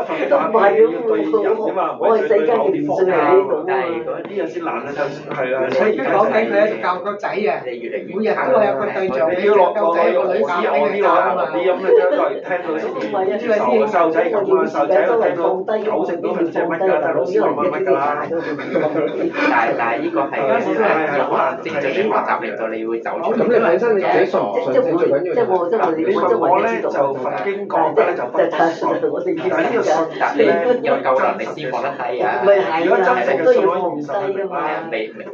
佛法要對人㗎嘛，唔係對某啲科學。但係呢樣先難咧，就係啦。所以講緊佢喺度教個仔啊，每日都有個對象，你要落個仔個女教俾佢教啊嘛。啲咁嘅將來聽到先接受嘅細路仔咁啊，細路仔都聽到90%都唔知乜㗎，但係老師話乜㗎啦。但係呢個係好難正常學習令到你會走出。咁你本身你自己信唔信？最緊要你問我咧就佛經講嘅咧就不信，但係呢個信咧有夠能力先放得低啊。如果真係嘅信可以唔信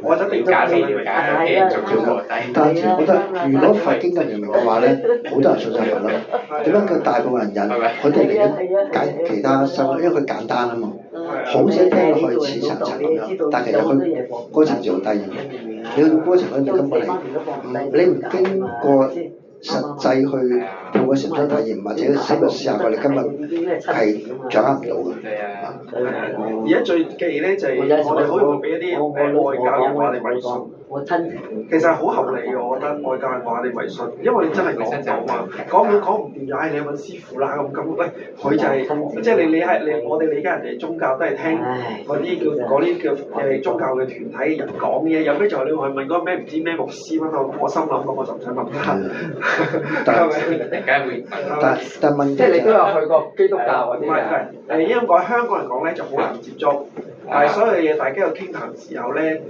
我真了解未了解嘅做做低。但係我覺得，如果佛經嘅人明嘅話咧，好多人信晒佛咯。點解佢大部分人佢哋寧願揀其他修，因為佢簡單啊嘛。好似聽落去似層層咁樣，但其實佢嗰層次好低嘅。你去到嗰層咧，你根本你唔經過實際去做個禪修體驗，或者深入試下過，你根本係掌握唔到嘅。而家最忌咧就係我哋好容易俾一啲外教人話你迷信。其實係好合理嘅，我覺得外教人話你迷信，因為你真係講唔到嘛，講唔掂就唉你揾師傅啦咁喂，佢就係即係你我哋理解人哋宗教都係聽嗰啲叫宗教嘅團體人講嘢，有咩就係你去問嗰個咩唔知咩牧師乜咁，我心諗咁我就唔使問啦。但問即係你都有去過基督教嗰啲唔係應該講香港人講咧就好難接觸。但係所有嘢大家有傾談時候咧，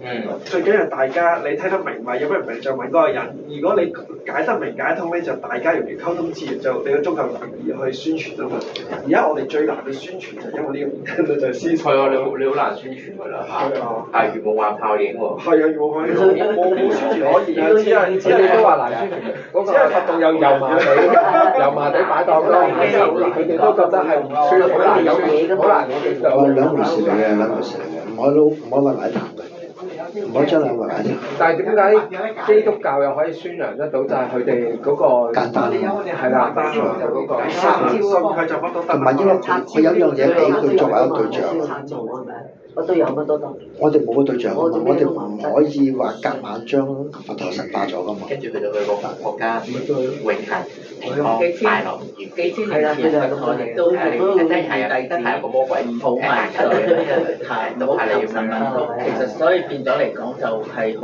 最緊要大家你睇得明咪，有咩唔明就問嗰個人。如果你解得明解通咧，就大家容易溝通自然，就你個宗教容易去宣傳啊嘛。而家我哋最難去宣傳就因為呢個原因就係思想。係啊，你好難宣傳㗎啦。係如無話泡影喎。係啊，如無泡影冇宣傳可言啊，只係都話難宣傳。只係佛道有油麻地擺檔啦，佢哋都覺得係唔算好難有嘢㗎嘛。好難我兩回事嚟嘅，兩回事嚟嘅，唔可以混為一談嘅。唔可以將兩個擺添。但係點解基督教又可以宣揚得到？就係佢哋嗰個簡單，係啦，就嗰個同埋因為佢有一樣嘢俾佢作為一個對象。我都有乜都得。我哋冇個對象啊嘛，我哋唔可以話夾硬將佛陀神化咗噶嘛。跟住佢就去個國家永恆平安快樂幾千年啦，佢哋我哋都係個魔鬼抱埋出嚟，太唔好求神啦。其實所以變咗嚟講就係好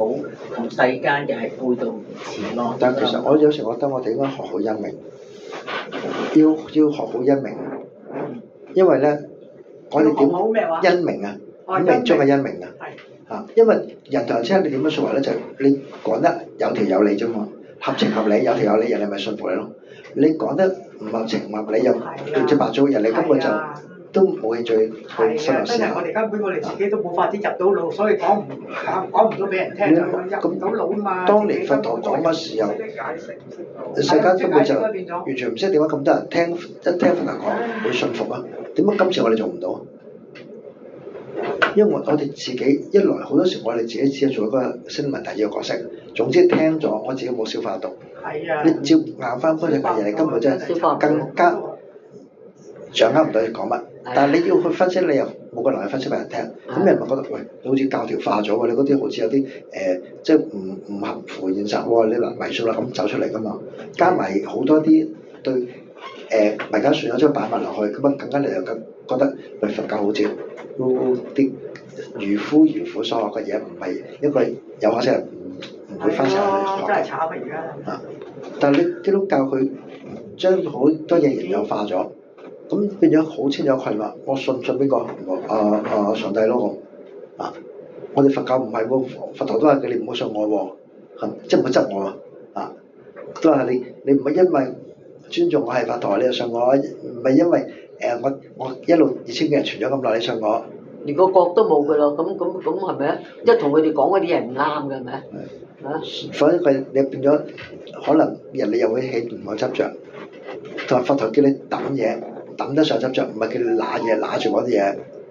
同世間嘅係背道唔馳咯。但係其實我有時覺得我哋應該學好因明，要學好因明，因為咧。我哋點因明啊？點明中嘅因明啊？嚇，因為人同人之間你點樣説話咧？就係你講得有條有理啫嘛，合情合理有條有理，人哋咪信服你咯。你講得唔合情唔合理又亂七八糟，人哋根本就都冇興趣去深入思考。我哋根本我哋自己都冇法子入到腦，所以講唔到俾人聽，入唔到腦啊嘛。當年佛陀講乜時候，世間根本就完全唔識點解咁多人聽一聽佛陀講會信服啊？點解今次我哋做唔到？因為我哋自己一來好多時我哋自己只係做一個新聞第二個角色，總之聽咗我自己冇消化到。係啊。你照硬翻嗰隻嘅嘢，你根本真係更加掌握唔到你講乜。但係你要去分析，你又冇個能力分析俾人聽，咁人咪覺得喂，你好似教條化咗喎，你嗰啲好似有啲即係唔合乎現實喎，你嗱迷信啦咁走出嚟噶嘛，加埋好多啲對民間信仰將擺埋落去，咁啊更加你又覺得喂佛教好似都啲愚夫愚婦所學嘅嘢，唔係一個有可能係唔會翻上去學。真係慘啊！而家。啊！但係你基督教佢將好多嘢形有化咗。咁變咗好清有困惑，我信邊個？上帝咯咁啊！我哋佛教唔係喎，佛陀都話你唔好信我喎，即係唔好執我啊！都話你唔係因為尊重我係佛陀，你就信我，唔係因為我一路2000幾人傳咗咁耐，你信我？連個國都冇㗎咯，咁係咪啊？即係同佢哋講嗰啲嘢唔啱嘅係咪啊？所以佢你變咗可能人哋又會起唔同執着，同埋佛陀叫你抌嘢。抌得上執着，唔係叫你揦嘢揦住我啲嘢，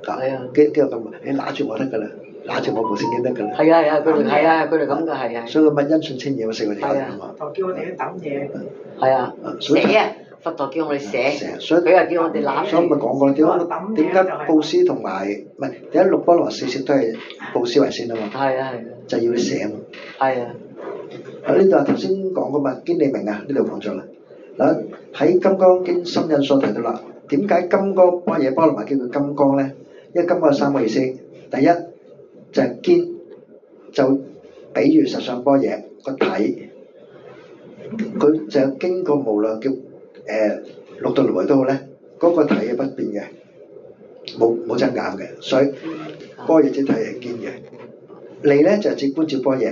啊，跟住咁，你揦住我得㗎啦，揦住我部聖經得㗎啦。係啊，佢哋咁嘅係啊。所以佢乜因信稱義，我4個字教啊嘛。佛陀叫我哋去抌嘢。係啊，寫啊，佛陀叫我哋寫，所以佢又叫我哋揦。所以咪講過點解布施同埋唔係點解六波羅四攝都係布施為先啊嘛？係啊，就要你寫啊嘛。係啊。呢度頭先講過嘛，堅利明啊，呢度講咗啦。嗱喺《金剛經》深印所提到啦。點解金剛般若波羅蜜叫佢金剛咧？因為金剛有3個意思。第一就係堅，就比喻實相般若個體，佢就經過無量叫六道輪迴都好咧，嗰個體係不變嘅，冇增減嘅，所以般若之體係堅嘅。利咧就係指觀照般若，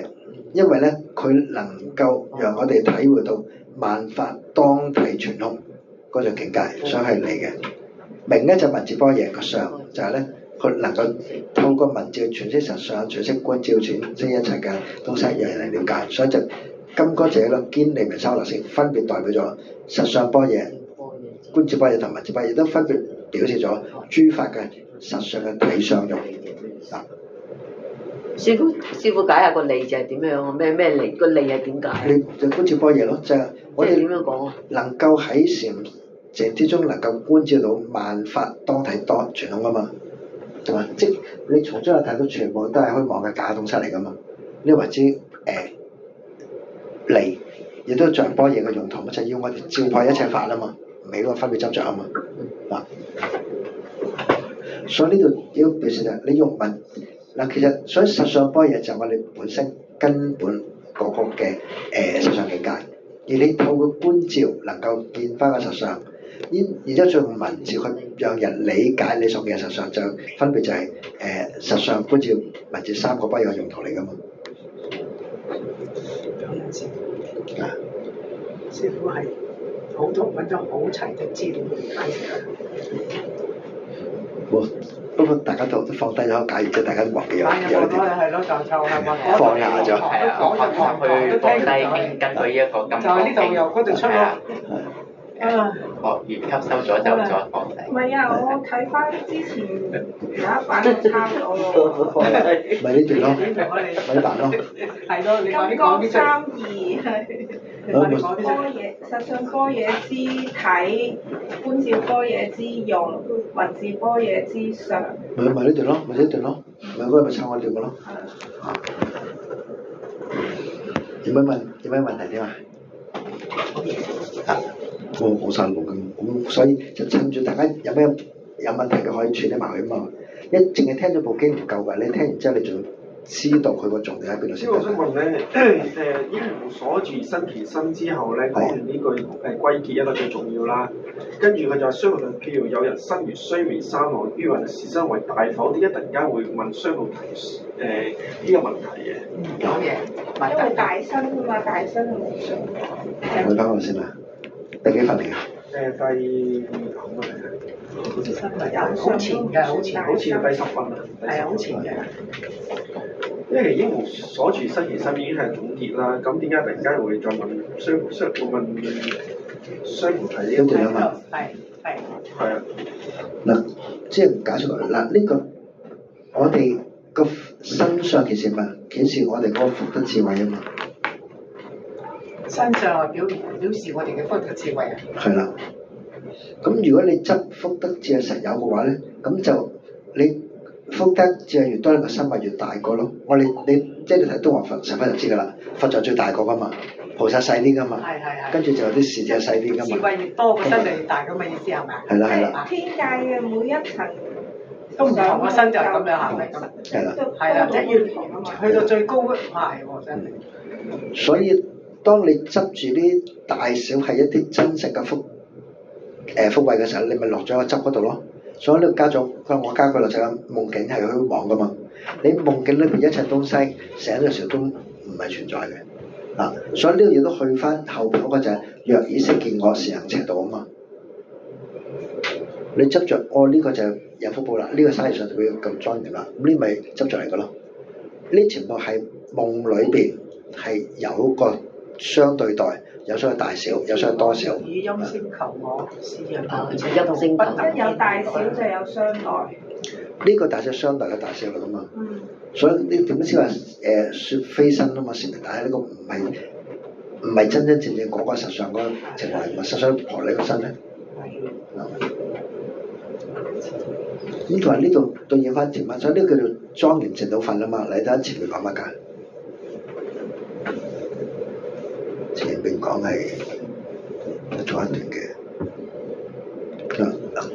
因為咧佢能夠讓我哋體會到萬法當體全空。嗰種境界，所以係嚟嘅。明咧就文字般若個相，就係咧佢能夠透過文字詮釋實相，詮釋觀照，詮釋一切嘅東西，讓人嚟了解。所以就金剛這個堅利明3個特性，分別代表咗實相般若、觀照般若同文字般若，都分別表示咗諸法嘅實相嘅體相用。啊，師傅解下個利就係點樣啊？咩利？個利係點解？你就觀照般若咯，就係我哋點樣講啊？能夠喺禪靜之中能夠觀照到萬法當體當全空啊嘛，係嘛？即你從中睇到全部都係虛妄嘅假東西嚟噶嘛？呢個為之利，亦都像般若嘅用途，就係要我哋照破一切法啊嘛，唔係嗰個分別執着啊嘛。嗱，所以呢度要表示就係你用文嗱，其實所以實相般若就係我哋本身根本嗰個嘅實相境界，而你透過觀照能夠見翻個實相。而家再用文字去讓人理解你所見嘅實相，就分別就係實相觀照文字3個不一樣嘅用途嚟噶嘛。啊，師傅係好多揾咗好齊嘅資料去解釋。不過大家都放低咗，假如即係大家忘記咗，有啲係咯，就係話放下咗。係啊，放去放低，根據一個金剛經。就係呢度由嗰度出咯。學完吸收咗就再放低。唔係啊，我睇翻之前有一版都差唔多喎。咪呢段咯，咪呢版咯。係咯，你金剛32係。般若實相般若之體，觀照般若之用，文字般若之相。咪呢段咯，咪呢段咯，咪嗰個咪抄我段嘅咯。有咩問題添啊？冇晒路咁，所以就趁住大家有問題嘅可以處理埋佢啊嘛。一淨係聽咗部經唔夠㗎，你聽完之後你仲知道佢個重點喺邊度先。我想問咧，應無所住生其身之後咧，講完呢句歸結一個最重要啦。跟住佢就話相對譬如有人生如須彌山王，於雲是身為大否？點解突然間會問相對呢個問題嘅？講嘢，因為大身啊嘛，大身係無常。你翻我先啦。第幾份嚟㗎？第好前嘅，好前第10份啊。係啊，好前嘅。因為應無所住生其身已經係總結啦，咁點解突然間會再問相互提呢個問題？係啊。嗱，即係解釋嗱呢個我哋個身上其實咪顯示我哋嗰個福德智慧啊嘛。身上係表示我哋嘅福德智慧啊。係啦。咁如果你執福德智慧實有嘅話咧，咁就你福德智慧越多，你個心咪越大個咯。你即係你睇東華佛成佛就知㗎啦，佛就最大個㗎嘛，菩薩細啲㗎嘛。係。跟住就有啲侍者細啲㗎嘛。智慧越多，個身就越大咁嘅意思係咪啊？係啦。天界嘅每一層都唔同個身就係咁樣行嚟咁。係啦。係啦，即係越去到最高係喎真係。所以當你執住啲大小係一啲真實嘅福慧嘅時候，你咪落咗個執嗰度咯。所以呢個加咗，我加個落就係夢境係虛妄噶嘛。你夢境裏邊一切東西醒嘅時候都唔係存在嘅。嗱，所以呢個嘢都去翻後邊嗰個就係若以識見我是行邪道啊嘛。你執着呢個就有福報啦，呢個生意上就會咁莊嚴啦。咁呢咪執着嚟嘅咯。呢全部係夢裏邊係有個相對待，有相大小，有相多少。以音聲求我，是人音聲求。一有大小就有相待。呢個大小相待嘅大小嚟噶嘛。所以你點先話説非身啊嘛？是明，但係呢個唔係真真正正嗰個實相嗰個情況嚟嘅，實相何嚟個身咧？咁同埋呢度對應翻前文，所以呢個叫做莊嚴淨土分啊嘛。你睇前面講乜㗎？前邊講係做一段嘅。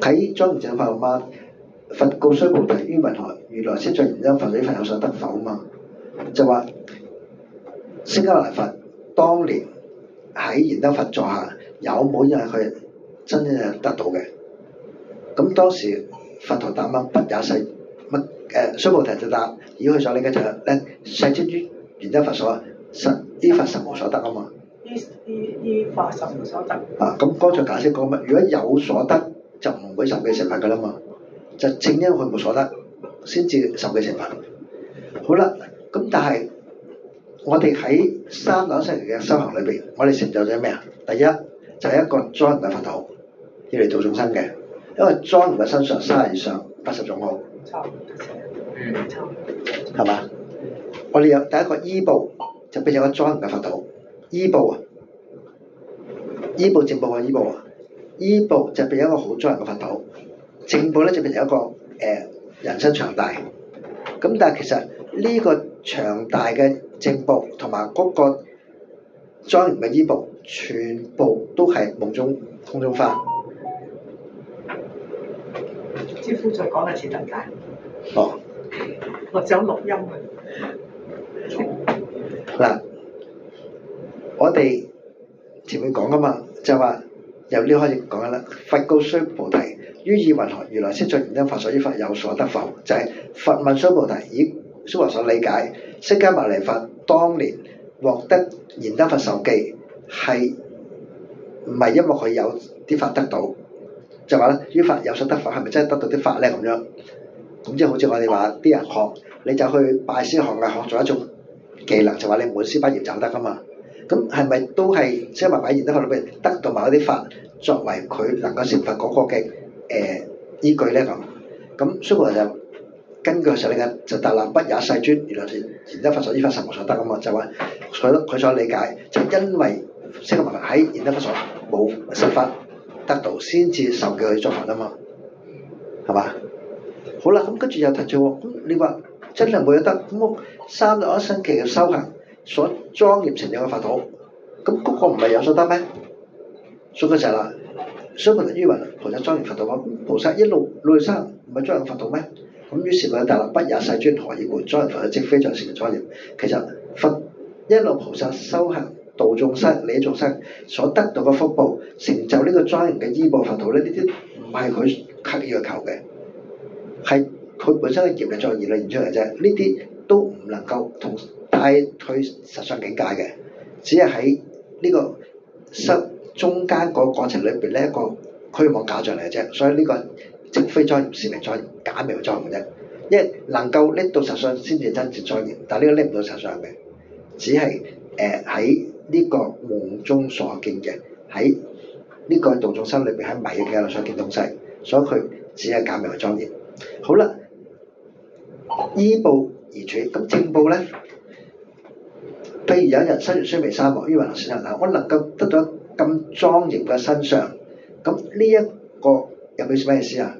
喺莊嚴淨土分啊嘛，佛告須菩提：於云何？如來昔在燃燈佛所，依法有所得否嘛？就話釋迦牟尼佛當年喺燃燈佛座下，有冇因為佢真正得到嘅？咁當時佛陀答問：不也世乜須菩提就答：以佢所理解就係咧，世尊於燃燈佛所，實依法實無所得啊嘛。依法實無所得。咁剛才解釋過乜？如果有所得，就唔會受記懲罰噶啦嘛。就正因佢冇所得，先至受記懲罰。好啦，咁但係我哋喺三等世嘅修行裏邊，我哋成就咗咩啊？第一就係一個莊嚴嘅佛土，要嚟度眾生嘅。因為莊嚴嘅身上30以上80種好，係嘛？我哋有第一個依報，就變成一個莊嚴嘅佛土。依報啊，依報正報啊，依報啊，依報就變成一個好莊嚴嘅佛土。正報咧就變成一個人身長大。咁但係其實呢個長大嘅正報同埋嗰個莊嚴嘅依報，全部都係夢中空中花。師傅再講一次得唔得？哦，我想錄音啊！嗱，我哋前面講噶嘛，就話由呢開始講啦。佛告須菩提：於意云何？如來昔在燃燈佛所，依法有所得否？就係、是、佛問須菩提，以須菩提所理解，釋迦牟尼佛當年獲得燃燈佛授記，係唔係因為佢有啲法得到？就話咧，於法有所得否？係咪真係得到啲法咧？咁樣，咁即係好似我哋話啲人學，你就去拜師學藝，學咗一種技能，就話你滿師畢業就得噶嘛。咁係咪都係即係話喺燃燈佛裏邊得到某啲法，作為佢能夠成佛嗰個嘅依據咧？咁須菩提就根據上理解就答啦：不也世尊，原來燃燈佛所依法實無所得噶嘛。就話佢所理解，就因為釋迦牟尼佛喺燃燈佛所冇實法得到，先至受叫佢作佛啊嘛，係嘛？好啦，咁跟住又提出喎，咁你話真係冇有得，咁我3到1生期嘅修行所莊嚴成就嘅佛土，咁嗰個唔係有所得咩？所以就係啦，須菩提於云：菩薩莊嚴佛土話，菩薩一路努力修行，唔係莊嚴佛土咩？咁於是佢就答啦：不也世尊，何以故？莊嚴佛土即非在是莊嚴。其實佛一路菩薩修行度眾生、利益眾生所得到嘅福報，成就呢個莊嚴嘅依報佛土咧，呢啲唔係佢刻意去求嘅，係佢本身嘅業力作業力現出嚟啫。呢啲都唔能夠同帶去實相境界嘅，只係喺呢個中間個過程裏邊呢一個虛妄假象嚟嘅啫。所以呢個即非莊嚴，是名莊嚴，假名莊嚴啫。因為能夠拎到實相先至真正莊嚴，但係呢個拎唔到實相嘅，只係喺呢個夢中所見嘅，喺呢個度眾生裏邊喺迷嘅境界所見東西，所以佢只係假名為莊嚴。好啦，依報而處。咁正報咧，譬如有一日身如須彌山王，於雲能選人啦，我能夠得到咁莊嚴嘅身相，咁呢一個有咩意思啊？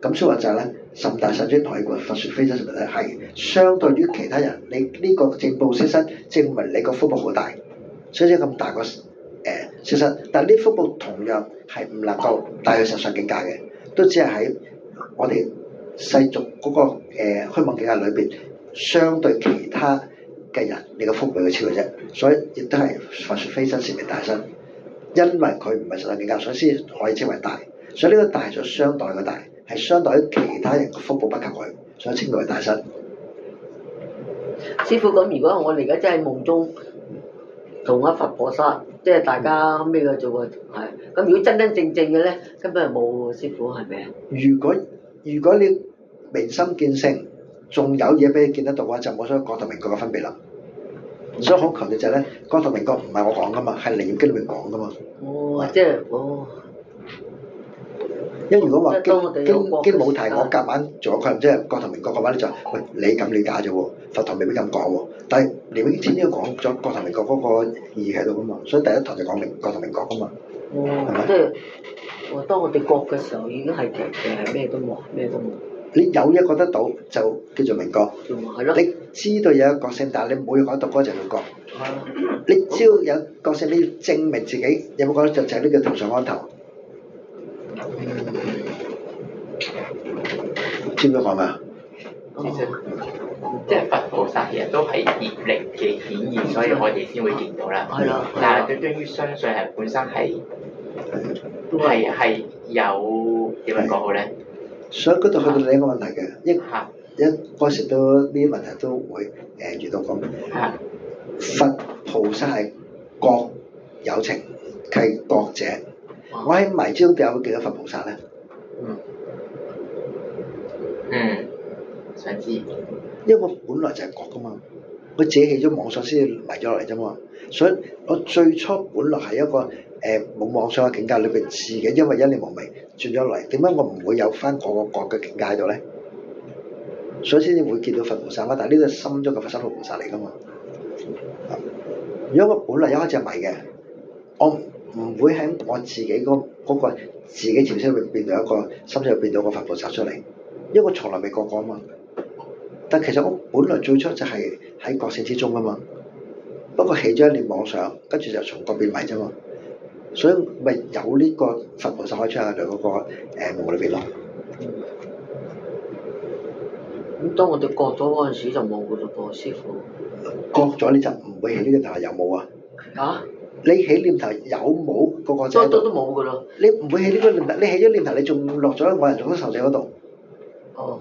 咁所以話就係咧，甚大世尊同你講，佛説非真實咧，係相對於其他人，你呢個正報色身證明你個福報好大，所以咁大個色身，但係呢福報同樣係唔能夠帶去實相境界嘅，都只係喺我哋世俗嗰個虛妄境界裏邊，相對其他嘅人，你個福報會超嘅啫。所以亦都係佛説非真實嘅大身，因為佢唔係實相境界，所以先可以稱為大。所以呢個大咗相待嘅大。係相對於其他人嘅福報不及佢，所以稱佢為大身。師傅，咁如果我哋而家真係夢中同阿佛菩薩，即係大家咩嘅做啊？係咁，如果真真正正嘅咧，根本係冇師傅係咪啊？如果你明心見性，仲有嘢俾你見得到嘅話，就冇所謂國同名國嘅分別啦。所以好強調就係咧，國同名國唔係我講噶嘛，係《楞嚴經》裏面講噶嘛。哦，即係哦。因為如果話經冇提，我夾硬做佢，即係國同名國嘅話咧，就喂你咁理解啫喎，佛堂未必咁講喎。但係《楞嚴經》應該講咗國同名國嗰個意義喺度噶嘛，所以第一堂就講明國同名國噶嘛。哦，係咪？即係當我哋國嘅時候已經係其實係咩都冇，咩都冇。你有嘢覺得到就叫做名國。係咯。你知道有一個性，但係你冇嘢覺得到嗰個就叫國。你只要有個性，你要證明自己有冇覺得就係呢個頭上安頭。知唔知講咩啊？其實即係佛菩薩其實都係業力嘅顯現，所以我哋先會見到啦。係啦。但係佢對於相信係本身係有點樣講好咧？所以嗰度去到另一個問題嘅，一嗰時都呢啲問題都會遇到咁。佛菩薩係覺有情，係覺者。我喺迷之中點解會見到佛菩薩咧？想知。因為我本來就係覺噶嘛，我自己起咗妄想先迷咗落嚟啫嘛，所以我最初本來係一個冇妄想嘅境界裏邊，自己因為一念無明轉咗落嚟，點解我唔會有翻嗰個覺嘅境界喺度咧？所以先至會見到佛菩薩嘛，但係呢個心中嘅佛心菩薩嚟噶嘛。如果我本來一開始係迷嘅，我唔會喺我自己嗰個自己潛心裏變到一個心裏變到個佛菩薩出嚟，因為我從來未覺過啊嘛。但其實我本來最初就係喺覺性之中啊嘛，不過起咗一念妄想，跟住就從覺變迷啫嘛，所以咪有呢個佛菩薩開出嚟嗰個夢裏邊咯。咁當我哋覺咗嗰陣時就冇噶啦噃，師傅。覺咗你就唔會起呢個頭，有冇啊？啊？你起念頭有冇個個仔？都冇噶咯。你唔會起呢個念頭，你起咗念頭，你仲落咗我人做咗受者嗰度。哦，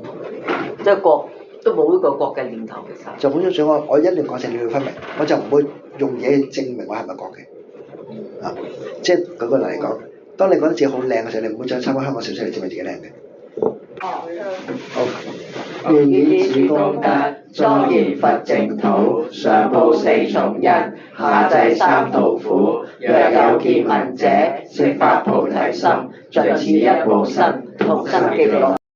即係覺都冇呢個覺嘅念頭其實。就好似想我一念覺性你要分明，我就唔會用嘢去證明我係咪覺嘅。啊，即係舉個例嚟講，當你覺得自己好靚嘅時候，你唔會再參加香港小姐嚟證明自己靚嘅。好。願以此功德，莊嚴佛淨土，上報四重恩，下濟三途苦。若有見聞者，悉發菩提心，盡此一報身，同生極樂。